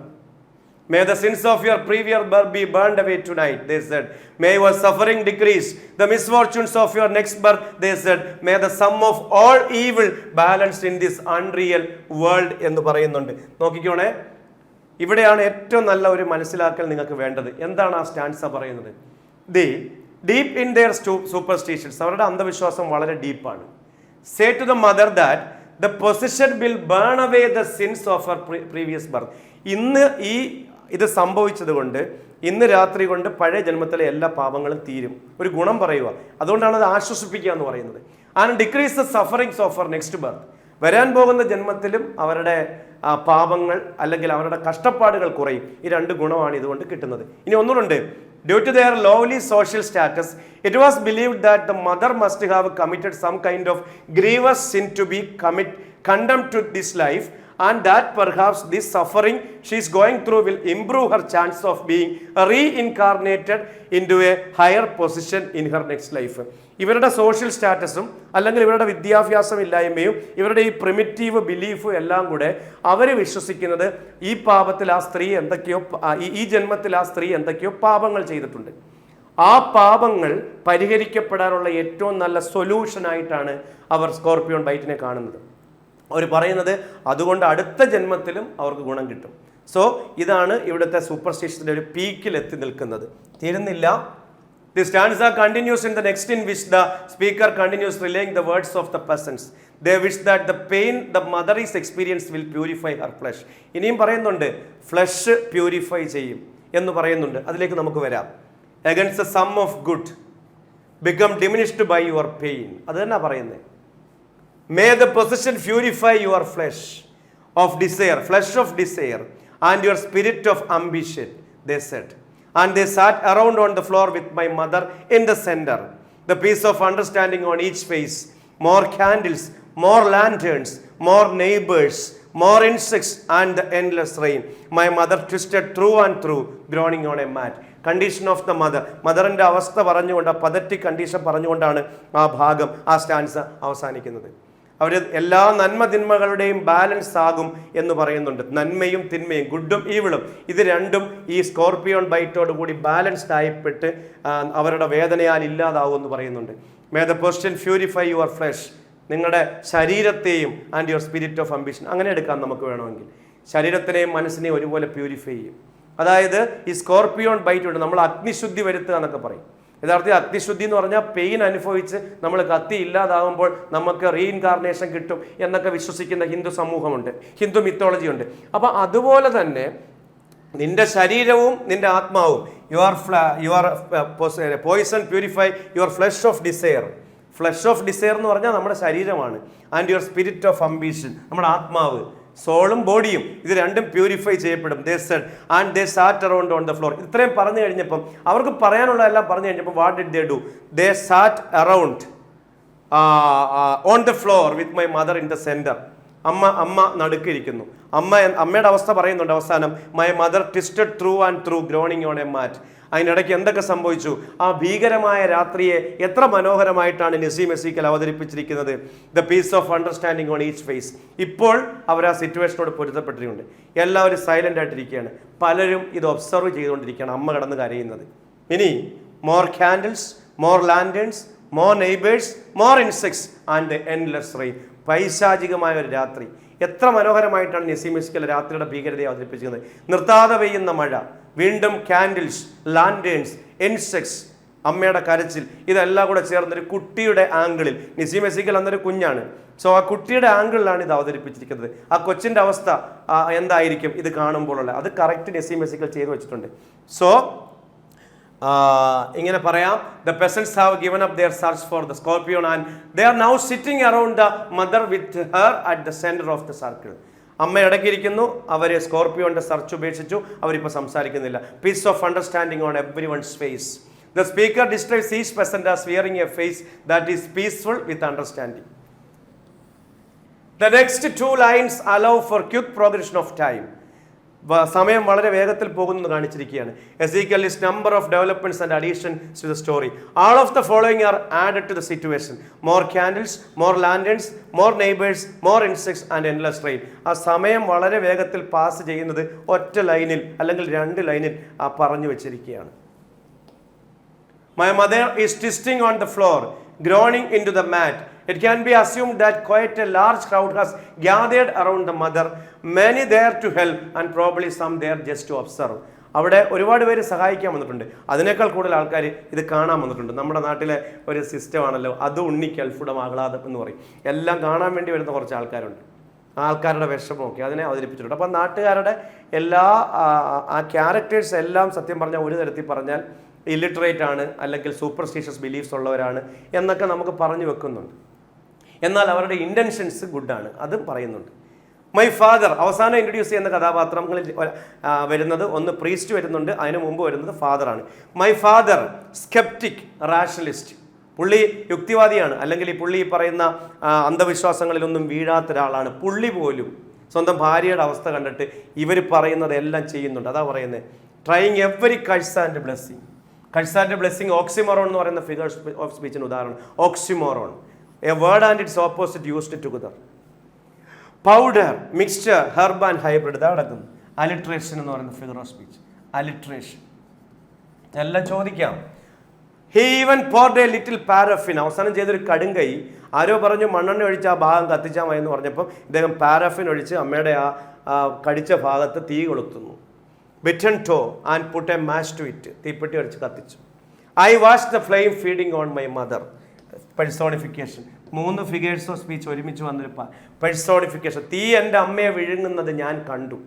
May the sins of your previous birth be burned away tonight, they said. May your suffering decrease the misfortunes of your next birth, they said. May the sum of all evil balanced in this unreal world എന്ന് പറയുന്നുണ്ട്. നോക്കിക്കോണേ, ഇവിടെയാണ് ഏറ്റവും നല്ല ഒരു മനസ്സിലാക്കൽ നിങ്ങൾക്ക് വേണ്ടത്. എന്താണ് ആ സ്റ്റാൻസ പറയുന്നത്? ഡീപ്പ് ഇൻ ദെയർ സൂപ്പർസ്റ്റിഷൻസ്, അവരുടെ അന്ധവിശ്വാസം വളരെ ഡീപ്പാണ്. Say to the mother that the poison will burn away the sins of her previous birth. ഇന്ന് ഇത് സംഭവിച്ചത് കൊണ്ട്, ഇന്ന് രാത്രി കൊണ്ട് പഴയ ജന്മത്തിലെ എല്ലാ പാപങ്ങളും തീരും. ഒരു ഗുണം പറയുക, അതുകൊണ്ടാണ് അത് ആശ്വസിപ്പിക്കുക എന്ന് പറയുന്നത്. And decrease the sufferings of her next birth. വരാൻ പോകുന്ന ജന്മത്തിലും അവരുടെ പാപങ്ങൾ അല്ലെങ്കിൽ അവരുടെ കഷ്ടപ്പാടുകൾ കുറയും. ഈ രണ്ട് ഗുണമാണ് ഇതുകൊണ്ട് കിട്ടുന്നത്. ഇനി ഒന്നുകൂടെ, due to their lowly social status it was believed that the mother must have committed some kind of grievous sin to be condemned to this life, and that perhaps this suffering she is going through will improve her chance of being reincarnated into a higher position in her next life. ഇവരുടെ social സ്റ്റാറ്റസും അല്ലെങ്കിൽ ഇവരുടെ വിദ്യാഭ്യാസം ഇല്ലായ്മയും ഇവരുടെ ഈ primitive ബിലീഫും എല്ലാം കൂടെ അവർ വിശ്വസിക്കുന്നത് ഈ പാപത്തിൽ ആ സ്ത്രീ എന്തൊക്കെയോ, ഈ ജന്മത്തിൽ ആ സ്ത്രീ എന്തൊക്കെയോ പാപങ്ങൾ ചെയ്തിട്ടുണ്ട്. ആ പാപങ്ങൾ പരിഹരിക്കപ്പെടാനുള്ള ഏറ്റവും നല്ല സൊല്യൂഷനായിട്ടാണ് അവർ സ്കോർപ്പിയോൺ ബൈറ്റിനെ കാണുന്നത്. അവർ പറയുന്നത് അതുകൊണ്ട് അടുത്ത ജന്മത്തിലും അവർക്ക് ഗുണം കിട്ടും. സോ ഇതാണ് ഇവിടുത്തെ സൂപ്പർസ്റ്റിഷൻ്റെ ഒരു പീക്കിൽ എത്തി നിൽക്കുന്നത്. തീരുന്നില്ല. The stanza continues in the next, in which the speaker continues relaying the words of the peasants. They wish that the pain the mother is experienced will purify her flesh. ഇനിയും പറയുന്നുണ്ട് flush purify ചെയ്യും എന്ന് പറയുന്നുണ്ട്. അതിലേക്ക് നമുക്ക് വരാം. Against the sum of good become diminished by your pain. അത് തന്നെ പറയുന്നത്. May the possession purify your flesh of desire and your spirit of ambition, they said. And they sat around on the floor with my mother in the center, the piece of understanding on each face, more candles, more lanterns, more neighbors, more insects, and the endless rain. My mother twisted through and through, groaning on a mat. Condition of the mother, മദറിൻ്റെ അവസ്ഥ പറഞ്ഞുകൊണ്ട്, ആ pathetic condition പറഞ്ഞുകൊണ്ടാണ് ആ ഭാഗം, ആ stanza അവസാനിക്കുന്നത്. അവർ എല്ലാ നന്മ തിന്മകളുടെയും ബാലൻസ് ആകും എന്ന് പറയുന്നുണ്ട്. നന്മയും തിന്മയും, ഗുഡും ഈവിളും, ഇത് രണ്ടും ഈ സ്കോർപ്പിയോൺ ബൈറ്റോട് കൂടി ബാലൻസ്ഡ് ആയിപ്പെട്ട് അവരുടെ വേദനയാൽ ഇല്ലാതാവും എന്ന് പറയുന്നുണ്ട്. May the position purify your flush, നിങ്ങളുടെ ശരീരത്തെയും and your spirit of ambition, അങ്ങനെ എടുക്കാം നമുക്ക് വേണമെങ്കിൽ. ശരീരത്തിനെയും മനസ്സിനെയും ഒരുപോലെ പ്യൂരിഫൈ ചെയ്യും. അതായത് ഈ സ്കോർപ്പിയോൺ ബൈറ്റ് ഉണ്ട്, നമ്മൾ അഗ്നിശുദ്ധി വരുത്തുക എന്നൊക്കെ പറയും. യഥാർത്ഥത്തിൽ അഗ്നിശുദ്ധി എന്ന് പറഞ്ഞാൽ പെയിൻ അനുഭവിച്ച് നമ്മൾ കത്തി ഇല്ലാതാകുമ്പോൾ നമുക്ക് റീഇൻകാർണേഷൻ കിട്ടും എന്നൊക്കെ വിശ്വസിക്കുന്ന ഹിന്ദു സമൂഹമുണ്ട്, ഹിന്ദു മിത്തോളജി ഉണ്ട്. അപ്പോൾ അതുപോലെ തന്നെ നിന്റെ ശരീരവും നിന്റെ ആത്മാവും, your poison purify your flesh of desire. Flesh of desire എന്ന് പറഞ്ഞാൽ നമ്മുടെ ശരീരമാണ്. And your spirit of ambition, നമ്മുടെ ആത്മാവ്, സോളും ബോഡിയും, ഇത് രണ്ടും പ്യൂരിഫൈ ചെയ്യപ്പെടും. They said and they sat around on the floor. ഇത്രയും പറഞ്ഞു കഴിഞ്ഞപ്പം, അവർക്ക് പറയാനുള്ളതെല്ലാം പറഞ്ഞു കഴിഞ്ഞപ്പോൾ, what did they do? They sat around on the floor with my mother in the centre. അമ്മ നടുക്കിരിക്കുന്നു. അമ്മയുടെ അവസ്ഥ പറയുന്നുണ്ട് അവസാനം. My mother twisted through and through, groaning on a mat. അതിനിടയ്ക്ക് എന്തൊക്കെ സംഭവിച്ചു? ആ ഭീകരമായ രാത്രിയെ എത്ര മനോഹരമായിട്ടാണ് നസീം എസീക്കൽ അവതരിപ്പിച്ചിരിക്കുന്നത്. The peace of understanding on each face. ഇപ്പോൾ അവർ ആ സിറ്റുവേഷനോട് പൊരുത്തപ്പെട്ടിട്ടുണ്ട്. എല്ലാവരും സൈലൻ്റ് ആയിട്ടിരിക്കുകയാണ്. പലരും ഇത് ഒബ്സർവ് ചെയ്തുകൊണ്ടിരിക്കുകയാണ്, അമ്മ കിടന്ന് കരയുന്നത്. ഇനി more candles, more lanterns, more neighbours, more insects and the endless rain. പൈശാചികമായ ഒരു രാത്രി. എത്ര മനോഹരമായിട്ടാണ് നസീം എസീക്കൽ രാത്രിയുടെ ഭീകരതയെ അവതരിപ്പിച്ചിരിക്കുന്നത്. നിർത്താതെ പെയ്യുന്ന മഴ, വീണ്ടും ക്യാൻഡിൽസ്, ലാൻഡേൺസ്, ഇൻസെക്ട്സ്, അമ്മയുടെ കരച്ചിൽ, ഇതെല്ലാം കൂടെ ചേർന്നൊരു കുട്ടിയുടെ ആംഗിളിൽ. നസീം എസീക്കൽ അന്നൊരു കുഞ്ഞാണ്. സോ ആ കുട്ടിയുടെ ആംഗിളിലാണ് ഇത് അവതരിപ്പിച്ചിരിക്കുന്നത്. ആ കൊച്ചിൻ്റെ അവസ്ഥ എന്തായിരിക്കും ഇത് കാണുമ്പോഴുള്ള, അത് കറക്റ്റ് നസീം എസീക്കൽ ചെയ്തു വെച്ചിട്ടുണ്ട്. സോ ഇങ്ങനെ പറയാം, the peasants have given up their search for the scorpion and they are now sitting around the mother with her at the centre of the circle. അമ്മ ഇടയ്ക്കിരിക്കുന്നു, അവർ സ്കോർപ്പിയോന്റെ സെർച്ച് ഉപേക്ഷിച്ചു, അവരിപ്പോൾ സംസാരിക്കുന്നില്ല. Peace of understanding on every one's face. The speaker describes each peasant as wearing a face that is peaceful with understanding. The next 2 lines allow for quick progression of time. സമയം വളരെ വേഗത്തിൽ പോകുന്നു കാണിച്ചിരിക്കുകയാണ്. Ezekiel list number of developments and additions to the story. All of the following are added to the situation. More candles, more lanterns, more neighbours, more insects and endless rain. ആ സമയം വളരെ വേഗത്തിൽ pass ചെയ്യുന്നത് ഒറ്റ ലൈനിൽ അല്ലെങ്കിൽ 2 ലൈനിൽ പറഞ്ഞു വെച്ചിരിക്കുകയാണ്. My mother is twisting on the floor, groaning into the mat. It can be assumed that quite a large crowd has gathered around the mother, many there to help and probably some there just to observe. അവിടെ ഒരുപാട് പേര് സഹായിക്കാൻ വന്നിട്ടുണ്ട്. അതിനേക്കാൾ കൂടുതൽ ആൾക്കാർ ഇത് കാണാൻ വന്നിട്ടുണ്ട്. നമ്മുടെ നാട്ടിലെ ഒരു സിസ്റ്റമാണല്ലോ, അത് ഉണ്ണിക്ക് അത്ഭുതം ആഹ്ലാദം എന്ന് പറയും. എല്ലാം കാണാൻ വേണ്ടി വരുന്ന കുറച്ച് ആൾക്കാരുണ്ട്. ആൾക്കാരുടെ വിഷമമൊക്കെ അതിനെ അവതരിപ്പിച്ചിട്ടുണ്ട്. അപ്പം നാട്ടുകാരുടെ എല്ലാ ആ ക്യാരക്ടേഴ്സ് എല്ലാം സത്യം പറഞ്ഞാൽ ഒരു തരത്തിൽ പറഞ്ഞാൽ ഇല്ലിറ്ററേറ്റ് ആണ്, അല്ലെങ്കിൽ സൂപ്പർസ്റ്റിഷ്യസ് ബിലീഫ്സ് ഉള്ളവരാണ് എന്നൊക്കെ നമുക്ക് പറഞ്ഞു വെക്കുന്നുണ്ട്. എന്നാൽ അവരുടെ ഇൻറ്റൻഷൻസ് ഗുഡാണ്, അതും പറയുന്നുണ്ട്. മൈ ഫാദർ അവസാനം ഇൻട്രൊഡ്യൂസ് ചെയ്യുന്ന കഥാപാത്രങ്ങളിൽ വരുന്നത് ഒന്ന് പ്രീസ്റ്റ് വരുന്നുണ്ട്, അതിന് മുമ്പ് വരുന്നത് ഫാദറാണ്. മൈ ഫാദർ സ്കെപ്റ്റിക് റാഷണലിസ്റ്റ്, പുള്ളി യുക്തിവാദിയാണ്, അല്ലെങ്കിൽ ഈ പുള്ളി പറയുന്ന അന്ധവിശ്വാസങ്ങളിലൊന്നും വീഴാത്ത ഒരാളാണ്. പുള്ളി പോലും സ്വന്തം ഭാര്യയുടെ അവസ്ഥ കണ്ടിട്ട് ഇവർ പറയുന്നത് എല്ലാം ചെയ്യുന്നുണ്ട്. അതാ പറയുന്നത് trying every curse and blessing. കഴ്സ് and blessing oxymoron എന്ന് പറയുന്ന ഫിഗർ ഓഫ് സ്പീച്ചിന് ഉദാഹരണം. Oxymoron, A word and it's opposite used together. Powder, mixture, herb and hybrid, ഇതാ നടക്കുന്നു. അലിട്രേഷൻ എന്ന് പറയുന്ന ഫിഗർ ഓഫ് സ്പീച്ച്. അലിട്രേഷൻ എല്ലാം ചോദിക്കാം. He even poured A little paraffin, അവസാനം ചെയ്തൊരു കടുങ്കൈ. ആരോ പറഞ്ഞു മണ്ണെണ്ണ ഒഴിച്ച് ആ ഭാഗം കത്തിച്ചാൽ മതി എന്ന് പറഞ്ഞപ്പം ഇദ്ദേഹം പാരഫിൻ ഒഴിച്ച് അമ്മയുടെ ആ കടിച്ച ഭാഗത്ത് തീ കൊളുത്തുന്നു. Bitten toe and put a match to it, തീപ്പെട്ടി ഒഴിച്ച് കത്തിച്ചു. I watch the flame feeding on my mother. Personification, 3 figures of speech ഒരുമിച്ച് വന്നൊരു പെഴ്സോണിഫിക്കേഷൻ. തീ എൻ്റെ അമ്മയെ വിഴുങ്ങുന്നത് ഞാൻ കണ്ടു.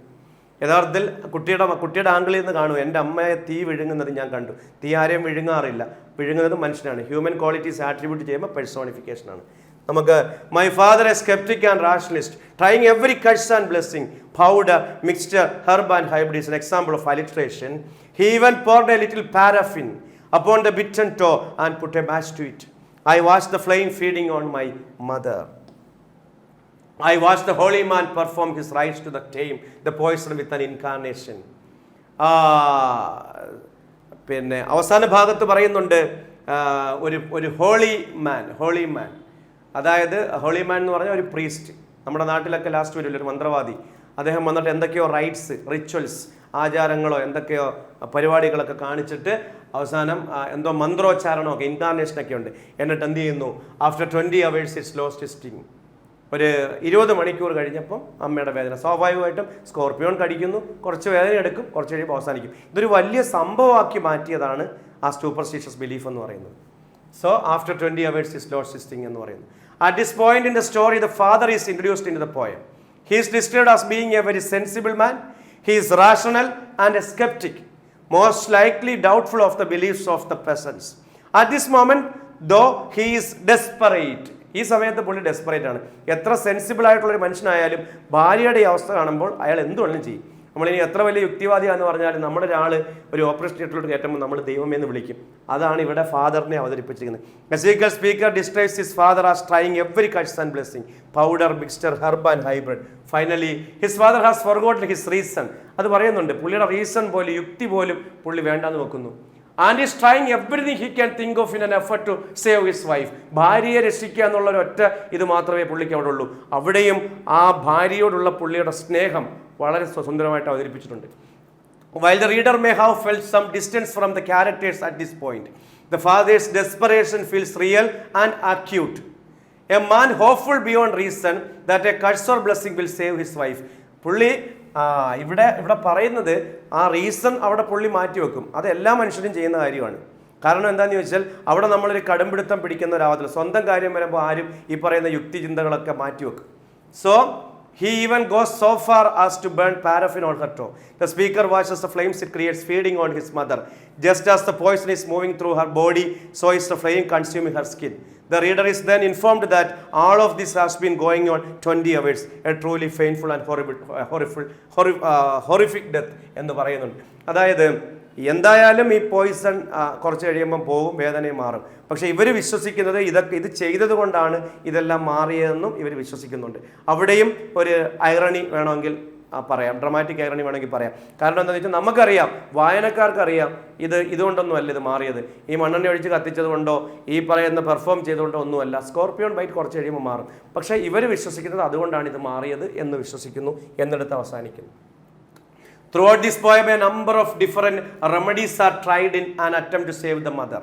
യഥാർത്ഥത്തിൽ കുട്ടിയുടെ ആംഗിളിൽ നിന്ന് കാണും, എൻ്റെ അമ്മയെ തീ വിഴുങ്ങുന്നത് ഞാൻ കണ്ടു. തീ ആരെയും വിഴുങ്ങാറില്ല, വിഴുങ്ങുന്നത് മനുഷ്യനാണ്. ഹ്യൂമൻ ക്വാളിറ്റീസ് ആട്രിബ്യൂട്ട് ചെയ്യുമ്പോൾ പെഴ്സോണിഫിക്കേഷനാണ്. നമുക്ക് my father A sceptic and rationalist, trying every curse and blessing, powder, mixture, herb and hybrid is an example of alliteration. He even poured a little paraffin upon the bitten toe and put a match to it. I watched the flame feeding on my mother. I watched the holy man perform his rites to the tame the poison with an incarnation. പിന്നെ അവസാന ഭാഗത്ത് പറയുന്നുണ്ട് ഒരു holy മാൻ, അതായത് holy മാൻ എന്ന് പറഞ്ഞാൽ ഒരു priest. നമ്മുടെ നാട്ടിലൊക്കെ ലാസ്റ്റ് വരില്ല, ഒരു മന്ത്രവാദി. അദ്ദേഹം വന്നിട്ട് എന്തൊക്കെയോ റൈറ്റ്സ്, റിച്വൽസ്, ആചാരങ്ങളോ എന്തൊക്കെയോ പരിപാടികളൊക്കെ കാണിച്ചിട്ട് അവസാനം എന്തോ മന്ത്രോച്ചാരണമൊക്കെ, ഇൻകാർണേഷനൊക്കെ ഉണ്ട്. എന്നിട്ട് എന്ത് ചെയ്യുന്നു, after 20 hours it's lost it's sting. ഒരു 20 മണിക്കൂർ കഴിഞ്ഞപ്പം അമ്മയുടെ വേദന സ്വാഭാവികമായിട്ടും സ്കോർപ്പിയോൺ കടിക്കുന്നു, കുറച്ച് വേദന എടുക്കും, കുറച്ച് കഴിയുമ്പോൾ അവസാനിക്കും. ഇതൊരു വലിയ സംഭവമാക്കി മാറ്റിയതാണ് ആ സൂപ്പർസ്റ്റിഷ്യസ് ബിലീഫ് എന്ന് പറയുന്നത്. So after 20 hours it's lost it's sting എന്ന് പറയുന്നു. At this point in the story, the father is introduced into the poem. He is described as being a very sensible man. He is rational and a skeptic, most likely doubtful of the beliefs of the peasants. At this moment, though, he is desperate. ഈ സമയത്ത് പുള്ളി desperate ആണ്. എത്ര sensible ആയിട്ടുള്ളൊരു മനുഷ്യനായാലും ഭാര്യയുടെ ഈ അവസ്ഥ കാണുമ്പോൾ അയാൾ എന്ത് വേണം ചെയ്യും. നമ്മളിനി എത്ര വലിയ യുക്തിവാദിയാണെന്ന് പറഞ്ഞാലും നമ്മുടെ ഒരാൾ ഒരു ഓപ്പറേഷൻ തിയേറ്ററിലോട്ട് കയറ്റുമ്പോൾ നമ്മൾ ദൈവമേ എന്ന് വിളിക്കും. അതാണ് ഇവിടെ ഫാദറിനെ അവതരിപ്പിച്ചിരിക്കുന്നത്. Ezekiel speaker describes his father as trying every curse and blessing, powder, mixture, herb and hybrid. Finally his father has forgotten his reason. അത് പറയുന്നുണ്ട്, പുള്ളിയുടെ റീസൺ പോലും യുക്തി പോലും പുള്ളി വേണ്ടാന്ന് വെക്കുന്നു. And is trying everything he can think of in an effort to save his wife. ഭാര്യയെ രക്ഷിക്കുക എന്നുള്ള ഒരൊറ്റ ഇത് മാത്രമേ പുള്ളിക്ക് അവിടെ ഉള്ളൂ. അവിടെയും ആ ഭാര്യയോടുള്ള പുള്ളിയുടെ സ്നേഹം വളരെ സുന്ദരമായിട്ട് അവതരിപ്പിച്ചിട്ടുണ്ട്. While the reader may have felt some distance from the characters at this point, the father's desperation feels real and acute. A man hopeful beyond reason that a curse or blessing will save his wife. പുള്ളി ഇവിടെ പറയുന്നത് ആ reason അവിടെ പുള്ളി മാറ്റിവെക്കും. അത് എല്ലാ മനുഷ്യരും ചെയ്യുന്ന കാര്യമാണ്. കാരണം എന്താണെന്ന് ചോദിച്ചാൽ അവിടെ നമ്മളൊരു കടുംപിടുത്തം പിടിക്കുന്ന ഒരാവത്തില്ല. സ്വന്തം കാര്യം വരുമ്പോൾ ആരും ഈ പറയുന്ന യുക്തി ചിന്തകളൊക്കെ മാറ്റിവെക്കും. So he even goes so far as to burn paraffin on her toe. The speaker watches the flames it creates feeding on his mother. Just as the poison is moving through her body, so is the flame consuming her skin. The reader is then informed that all of this has been going on 20 hours. A truly painful and horrific death എന്ന് പറയുന്നുണ്ട്. അതായത് എന്തായാലും ഈ Poisson കുറച്ച് കഴിയുമ്പം പോകും, വേദനയും മാറും. പക്ഷേ ഇവർ വിശ്വസിക്കുന്നത് ഇത് ചെയ്തത് കൊണ്ടാണ് ഇതെല്ലാം മാറിയതെന്നും ഇവർ വിശ്വസിക്കുന്നുണ്ട്. അവിടെയും ഒരു ഐറണി വേണമെങ്കിൽ പറയാം, ഡ്രമാറ്റിക് ഐറണി വേണമെങ്കിൽ പറയാം. കാരണം എന്താണെന്ന് വെച്ചാൽ നമുക്കറിയാം, വായനക്കാർക്കറിയാം ഇതുകൊണ്ടൊന്നും അല്ല ഇത് മാറിയത്. ഈ മണ്ണെണ്ണ ഒഴിച്ച് കത്തിച്ചത് കൊണ്ടോ ഈ പറയുന്ന പെർഫോം ചെയ്തുകൊണ്ടോ ഒന്നുമല്ല. സ്കോർപ്പിയോൺ ബൈറ്റ് കുറച്ച് കഴിയുമ്പോൾ മാറും. പക്ഷേ ഇവർ വിശ്വസിക്കുന്നത് അതുകൊണ്ടാണ് ഇത് മാറിയത് എന്ന് വിശ്വസിക്കുന്നു. എന്നിടത്ത് അവസാനിക്കുന്നു. Throughout this poem, a number of different remedies are tried in an attempt to save the mother.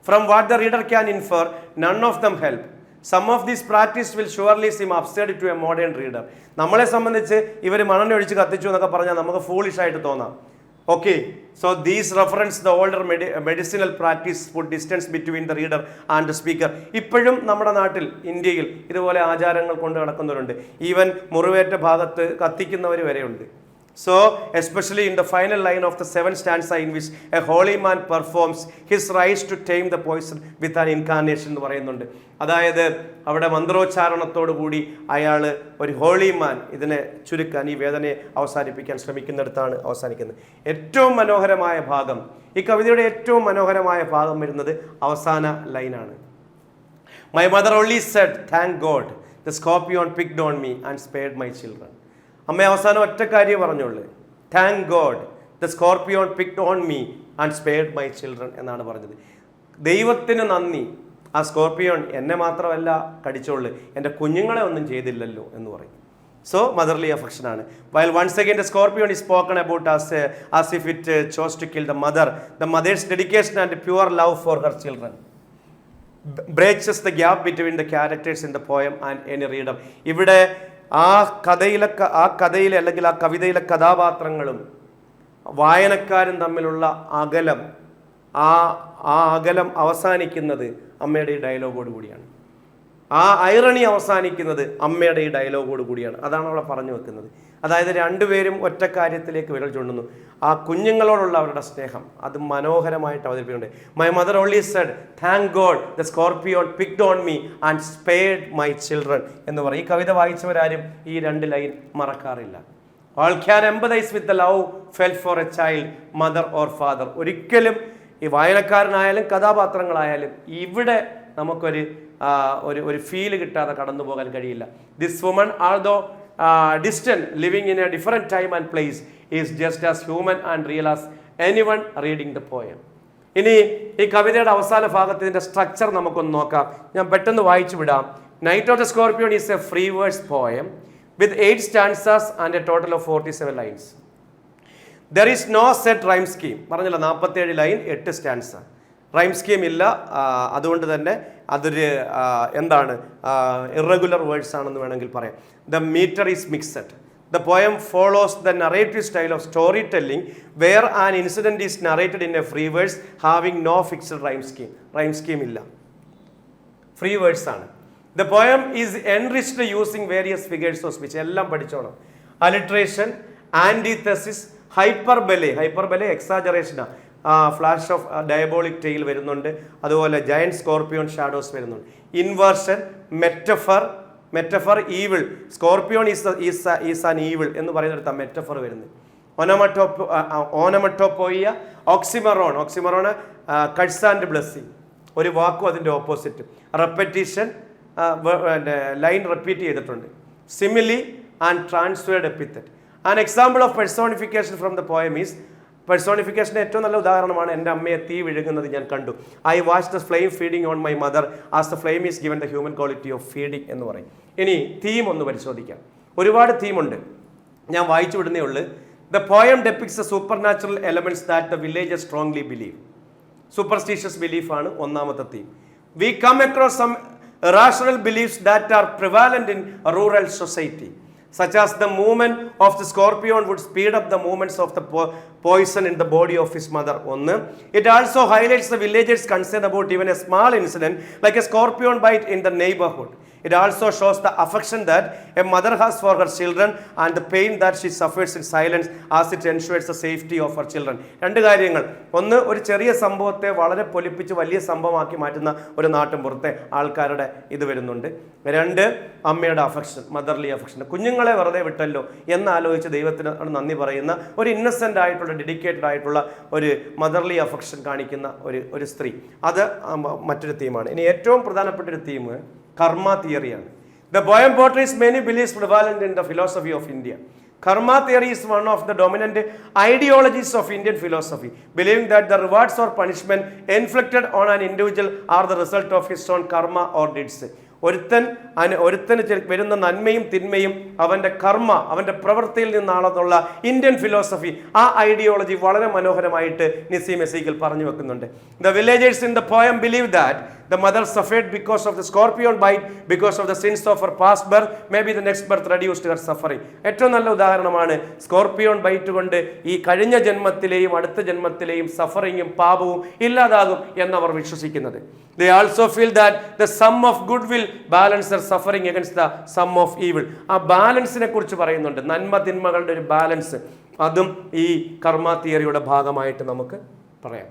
From what the reader can infer, none of them help. Some of these practices will surely seem absurd to a modern reader. നമ്മളെ സംബന്ധിച്ച് ഇവർ മണ്ണെണ്ണ ഒഴിച്ച് കത്തിച്ചു എന്നൊക്കെ പറഞ്ഞാൽ നമുക്ക് foolish ആയിട്ട് തോന്നാം. Okay, so these reference the older medicinal practice put distance between the reader and the speaker. ഇപ്പോഴും നമ്മുടെ നാട്ടിൽ ഇന്ത്യയിൽ ഇതുപോലെ ആചാരങ്ങൾ കൊണ്ട് നടക്കുന്നവരുണ്ട്. ഈവൻ മുറിവേറ്റ ഭാഗത്ത് കത്തിക്കുന്നവർ വരെയുണ്ട്. So, especially in the final line of the 7th stanza in which a holy man performs his rites to tame the poison with an incarnation എന്ന് പറയുന്നുണ്ട്. അതായത് അവിടെ മന്ത്രോച്ചാരണത്തോടു കൂടി അയാൾ ഒരു ഹോളി മാൻ ഇതിനെ ചുരുക്കാൻ, ഈ വേദനയെ അവസാനിപ്പിക്കാൻ ശ്രമിക്കുന്നിടത്താണ് അവസാനിക്കുന്നത്. ഏറ്റവും മനോഹരമായ ഭാഗം, ഈ കവിതയുടെ ഏറ്റവും മനോഹരമായ ഭാഗം വരുന്നത് അവസാന ലൈനാണ്. My mother only said, thank God, the scorpion picked on me and spared my children. അമ്മ അവസാനം ഒറ്റ കാര്യം പറഞ്ഞുള്ളൂ, thank God the scorpion picked on me and spared my children എന്നാണ് പറഞ്ഞത്. ദൈവത്തിന് നന്ദി, ആ സ്കോർപിയോൺ എന്നെ മാത്രമല്ല കടിച്ചോളൂ, എൻ്റെ കുഞ്ഞുങ്ങളെ ഒന്നും ചെയ്തില്ലല്ലോ എന്ന് പറയും. സോ മദർലി അഫെക്ഷൻ ആണ്. While once again the scorpion is spoken about as if it chose to kill the mother's dedication and pure love for her children breaches the gap between the characters in the poem and any reader. ഇവിടെ ആ കഥയിലെ അല്ലെങ്കിൽ ആ കവിതയിലെ കഥാപാത്രങ്ങളും വായനക്കാരും തമ്മിലുള്ള അകലം, ആ അകലം അവസാനിക്കുന്നത് അമ്മയുടെ ഈ ഡയലോഗോട് കൂടിയാണ്. ആ ഐറണി അവസാനിക്കുന്നത് അമ്മയുടെ ഈ ഡയലോഗോട് കൂടിയാണ്. അതാണ് അവളെ പറഞ്ഞു വെക്കുന്നത്. അതായത് രണ്ടുപേരും ഒറ്റ കാര്യത്തിലേക്ക് വിരൽ ചൂണ്ടുന്നു. ആ കുഞ്ഞുങ്ങളോടുള്ള അവരുടെ സ്നേഹം അത് മനോഹരമായിട്ട് അവതരിപ്പിക്കുന്നുണ്ട്. My mother only said thank God the scorpion picked on me and spared my children എന്ന് പറയും. ഈ കവിത വായിച്ചവരാരും ഈ 2 ലൈൻ മറക്കാറില്ല. All can empathize with the love felt for a child, mother or father. ഒരിക്കലും ഈ വായനക്കാരനായാലും കഥാപാത്രങ്ങളായാലും ഇവിടെ നമുക്കൊരു ഒരു ഫീല് കിട്ടാതെ കടന്നു പോകാൻ കഴിയില്ല. This woman ആൾദോ distant, living in a different time and place, is just as human and real as anyone reading the poem. ഇനി ഈ കവിതയുടെ അവസാന ഭാഗത്തിൻ്റെ സ്ട്രക്ചർ നമുക്കൊന്ന് നോക്കാം. ഞാൻ പെട്ടെന്ന് വായിച്ചു വിടാം. Night of the scorpion is a free verse poem with 8 stanzas and a total of 47 lines. There is no set rhyme scheme. പറഞ്ഞില്ല 47 ലൈൻ 8 stanza. റൈം സ്കീം ഇല്ല. അതുകൊണ്ട് തന്നെ അതൊരു എന്താണ് ഇറഗുലർ വേർഡ്സ് ആണെന്ന് വേണമെങ്കിൽ പറയാം. The metre is mixed. The poem follows the narrative style of story telling where an incident is narrated in a free verse having no fixed rhyme scheme. Rhyme scheme ഇല്ല, free verse ആണ്. The poem is enriched using various figures of speech. എല്ലാം പഠിച്ചോണം. Alliteration, antithesis, hyperbole എക്സാജറേഷനാണ്. Flash of diabolic tail വരുന്നുണ്ട്. അതുപോലെ giant scorpion shadows വരുന്നുണ്ട്. Inversion, metaphor evil. Scorpion is an evil എന്ന് പറയുന്നിടത്ത് മെറ്റഫർ വരുന്നത്. Onomatopoeia, oxymoron curse and blessing, ഒരു വാക്കും അതിൻ്റെ ഓപ്പോസിറ്റ്. റെപ്പറ്റീഷൻ, ലൈൻ റിപ്പീറ്റ് ചെയ്തിട്ടുണ്ട്. Simile and transferred epithet. An example of personification from the poem is, പെർസോണിഫിക്കേഷൻ്റെ ഏറ്റവും നല്ല ഉദാഹരണമാണ് എൻ്റെ അമ്മയെ തീ വിഴുങ്ങുന്നത് ഞാൻ കണ്ടു. I watch the flame feeding on my mother as the flame is given the human quality of feeding എന്ന് പറയും. ഇനി തീം ഒന്ന് പരിശോധിക്കാം. ഒരുപാട് തീമുണ്ട്, ഞാൻ വായിച്ചു വിടുന്നേ ഉള്ളൂ. The poem depicts the supernatural elements that the villages strongly believe. Superstitious ബിലീഫാണ് ഒന്നാമത്തെ തീം. We come across some rational beliefs that are prevalent in rural society, such as the movement of the scorpion would speed up the movements of the poison in the body of his mother. It also highlights the villagers' concern about even a small incident like a scorpion bite in the neighborhood. It also shows the affection that a mother has for her children and the pain that she suffers in silence as it ensures the safety of her children. രണ്ട് കാര്യങ്ങൾ. ഒന്ന്, ഒരു ചെറിയ സംഭവത്തെ വളരെ പൊലിപ്പിച്ച് വലിയ സംഭവമാക്കി മാറ്റുന്ന ഒരു നാട്ടിൻ പുറത്തെ ആൾക്കാരുടെ ഇത് വരുന്നുണ്ട്. 2, അമ്മയുടെ അഫെക്ഷൻ, മദർലി അഫെക്ഷൻ. കുഞ്ഞുങ്ങളെ വെറുതെ വിട്ടല്ലോ എന്നാലോചിച്ച് ദൈവത്തിന് നന്ദി പറയുന്ന ഒരു ഇന്നസെൻ്റ് ആയിട്ടുള്ള ഡെഡിക്കേറ്റഡ് ആയിട്ടുള്ള ഒരു മദർലി അഫെക്ഷൻ കാണിക്കുന്ന ഒരു സ്ത്രീ. അത് മറ്റൊരു തീമാണ്. ഇനി ഏറ്റവും പ്രധാനപ്പെട്ട ഒരു തീം കർമ്മ തിയറിയാണ്. The poem portrays many beliefs prevalent in the philosophy of India. Karma theory is one of the dominant ideologies of Indian philosophy, believing that the rewards or punishment inflicted on an individual are the result of his own karma or deeds. ഒരുത്തന് വരുന്ന നന്മയും തിന്മയും അവൻ്റെ കർമ്മ, അവൻ്റെ പ്രവൃത്തിയിൽ നിന്നാണെന്നുള്ള Indian philosophy, ആ ideology വളരെ മനോഹരമായിട്ട് നസീം എസീക്കൽ പറഞ്ഞു വെക്കുന്നുണ്ട്. The villagers in the poem believe that the mother suffered because of the scorpion bite, because of the sins of her past birth, maybe the next birth reduced her suffering. ഏറ്റവും നല്ല ഉദാഹരണമാണ് scorpion byte കൊണ്ട് ഈ കഴിഞ്ഞ ജന്മത്തിലെയും അടുത്ത ജന്മത്തിലെയും സഫറിങ്ങും പാപവും ഇല്ലാതാകും എന്നവർ വിശ്വസിക്കുന്നത്. They also feel that the sum of good will balance their suffering against the sum of evil. ആ ബാലൻസിനെ കുറിച്ച് പറയുന്നുണ്ട്. നന്മ തിന്മകളുടെ ഒരു ബാലൻസ്, അതും ഈ കർമ്മ തിയറിയുടെ ഭാഗമായിട്ട് നമുക്ക് പറയാം.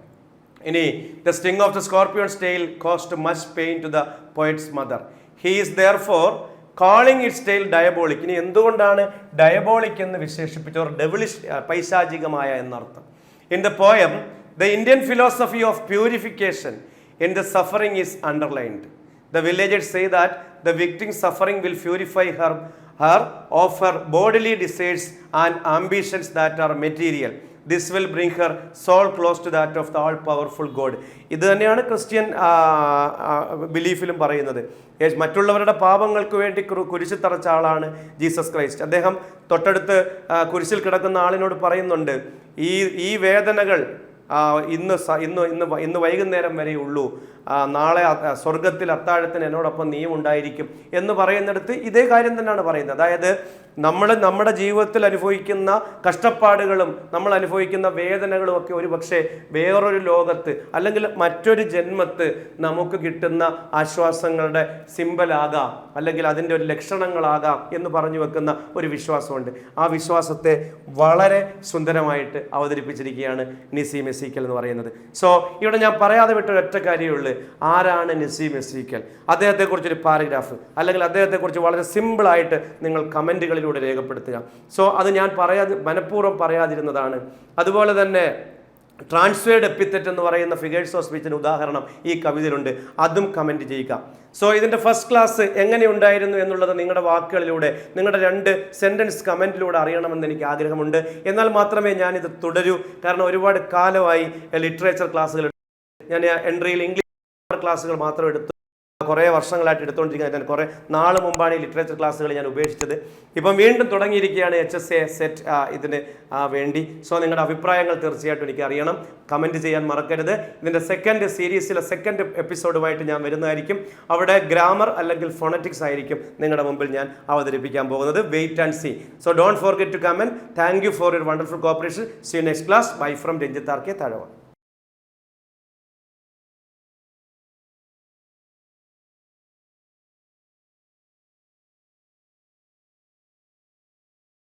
ഇനി the sting of the scorpion's tail caused much pain to the poet's mother. He is therefore calling its tail diabolic. ഇനി എന്തുകൊണ്ടാണ് ഡയബോളിക് എന്ന് വിശേഷിപ്പിച്ചവർ ഡെവിളിഷ്, പൈശാചികമായ എന്നർത്ഥം. In the poem, the Indian philosophy of purification in the suffering is underlined. The villagers say that the victim's suffering will purify her of her bodily desires and ambitions that are material. This will bring her soul close to that of the all-powerful God. ഇത് തന്നെയാണ് Christian ബിലീഫിലും പറയുന്നത്. മറ്റുള്ളവരുടെ പാപങ്ങൾക്ക് വേണ്ടി കുരിശിൽ തറച്ച ആളാണ് Jesus Christ. അദ്ദേഹം തൊട്ടടുത്ത് കുരിശിൽ കിടക്കുന്ന ആളിനോട് പറയുന്നുണ്ട്, ഈ വേദനകൾ ഇന്ന് വൈകുന്നേരം വരെ ഉള്ളൂ, നാളെ സ്വർഗത്തിൽ അത്താഴത്തിന് എന്നോടൊപ്പം നീയും ഉണ്ടായിരിക്കും എന്ന് പറയുന്നിടത്ത് ഇതേ കാര്യം തന്നെയാണ് പറയുന്നത്. അതായത് നമ്മുടെ ജീവിതത്തിൽ അനുഭവിക്കുന്ന കഷ്ടപ്പാടുകളും നമ്മൾ അനുഭവിക്കുന്ന വേദനകളും ഒക്കെ ഒരു പക്ഷേ വേറൊരു ലോകത്ത് അല്ലെങ്കിൽ മറ്റൊരു ജന്മത്ത് നമുക്ക് കിട്ടുന്ന ആശ്വാസങ്ങളുടെ സിമ്പലാകാം, അല്ലെങ്കിൽ അതിൻ്റെ ഒരു ലക്ഷണങ്ങളാകാം എന്ന് പറഞ്ഞു വെക്കുന്ന ഒരു വിശ്വാസമുണ്ട്. ആ വിശ്വാസത്തെ വളരെ സുന്ദരമായിട്ട് അവതരിപ്പിച്ചിരിക്കുകയാണ് നസീം എസീക്കൽ എന്ന് പറയുന്നത്. സോ ഇവിടെ ഞാൻ പറയാതെ വിട്ടൊരു ഒറ്റ കാര്യമുള്ളൂ, ആരാണ് നസീം എസീക്കൽ? അദ്ദേഹത്തെക്കുറിച്ചൊരു പാരഗ്രാഫ് അല്ലെങ്കിൽ അദ്ദേഹത്തെക്കുറിച്ച് വളരെ സിമ്പിളായിട്ട് നിങ്ങൾ കമൻറ്റുകളിലൂടെ രേഖപ്പെടുത്തുക. സോ അത് ഞാൻ മനഃപൂർവ്വം പറയാതിരുന്നതാണ്. അതുപോലെ തന്നെ ട്രാൻസ്ഫേർഡ് എപ്പിത്തറ്റ് എന്ന് പറയുന്ന ഫിഗേഴ്സ് ഓഫ് സ്പീച്ചിന് ഉദാഹരണം ഈ കവിതയിലുണ്ട്, അതും കമൻറ്റ് ചെയ്യുക. സോ ഇതിൻ്റെ ഫസ്റ്റ് ക്ലാസ് എങ്ങനെ ഉണ്ടായിരുന്നു എന്നുള്ളത് നിങ്ങളുടെ വാക്കുകളിലൂടെ, നിങ്ങളുടെ 2 സെൻറ്റൻസ് കമൻറ്റിലൂടെ അറിയണമെന്ന് എനിക്ക് ആഗ്രഹമുണ്ട്. എന്നാൽ മാത്രമേ ഞാനിത് തുടരൂ. കാരണം ഒരുപാട് കാലമായി ലിറ്ററേച്ചർ ക്ലാസ്സുകൾ, ഞാൻ എൻട്രിയിൽ ഇംഗ്ലീഷ് ക്ലാസ്സുകൾ മാത്രം എടുത്തു, കുറേ വർഷങ്ങളായിട്ട് എടുത്തുകൊണ്ടിരിക്കുന്നത്. ഞാൻ കുറേ നാൾ മുമ്പാണ് ഈ ലിറ്ററേച്ചർ ക്ലാസ്സുകൾ ഞാൻ ഉപേക്ഷിച്ചത്. ഇപ്പം വീണ്ടും തുടങ്ങിയിരിക്കുകയാണ് HSA സെറ്റ് ഇതിന് വേണ്ടി. സോ നിങ്ങളുടെ അഭിപ്രായങ്ങൾ തീർച്ചയായിട്ടും എനിക്ക് അറിയണം, കമൻറ്റ് ചെയ്യാൻ മറക്കരുത്. ഇതിൻ്റെ സെക്കൻഡ് സീരീസിലെ സെക്കൻഡ് എപ്പിസോഡുമായിട്ട് ഞാൻ വരുന്നതായിരിക്കും. അവിടെ ഗ്രാമർ അല്ലെങ്കിൽ ഫോണറ്റിക്സ് ആയിരിക്കും നിങ്ങളുടെ മുമ്പിൽ ഞാൻ അവതരിപ്പിക്കാൻ പോകുന്നത്. Wait and see. So don't forget to comment. Thank you for your wonderful cooperation. See you next class. Bye from Ranjith R K Thazhava.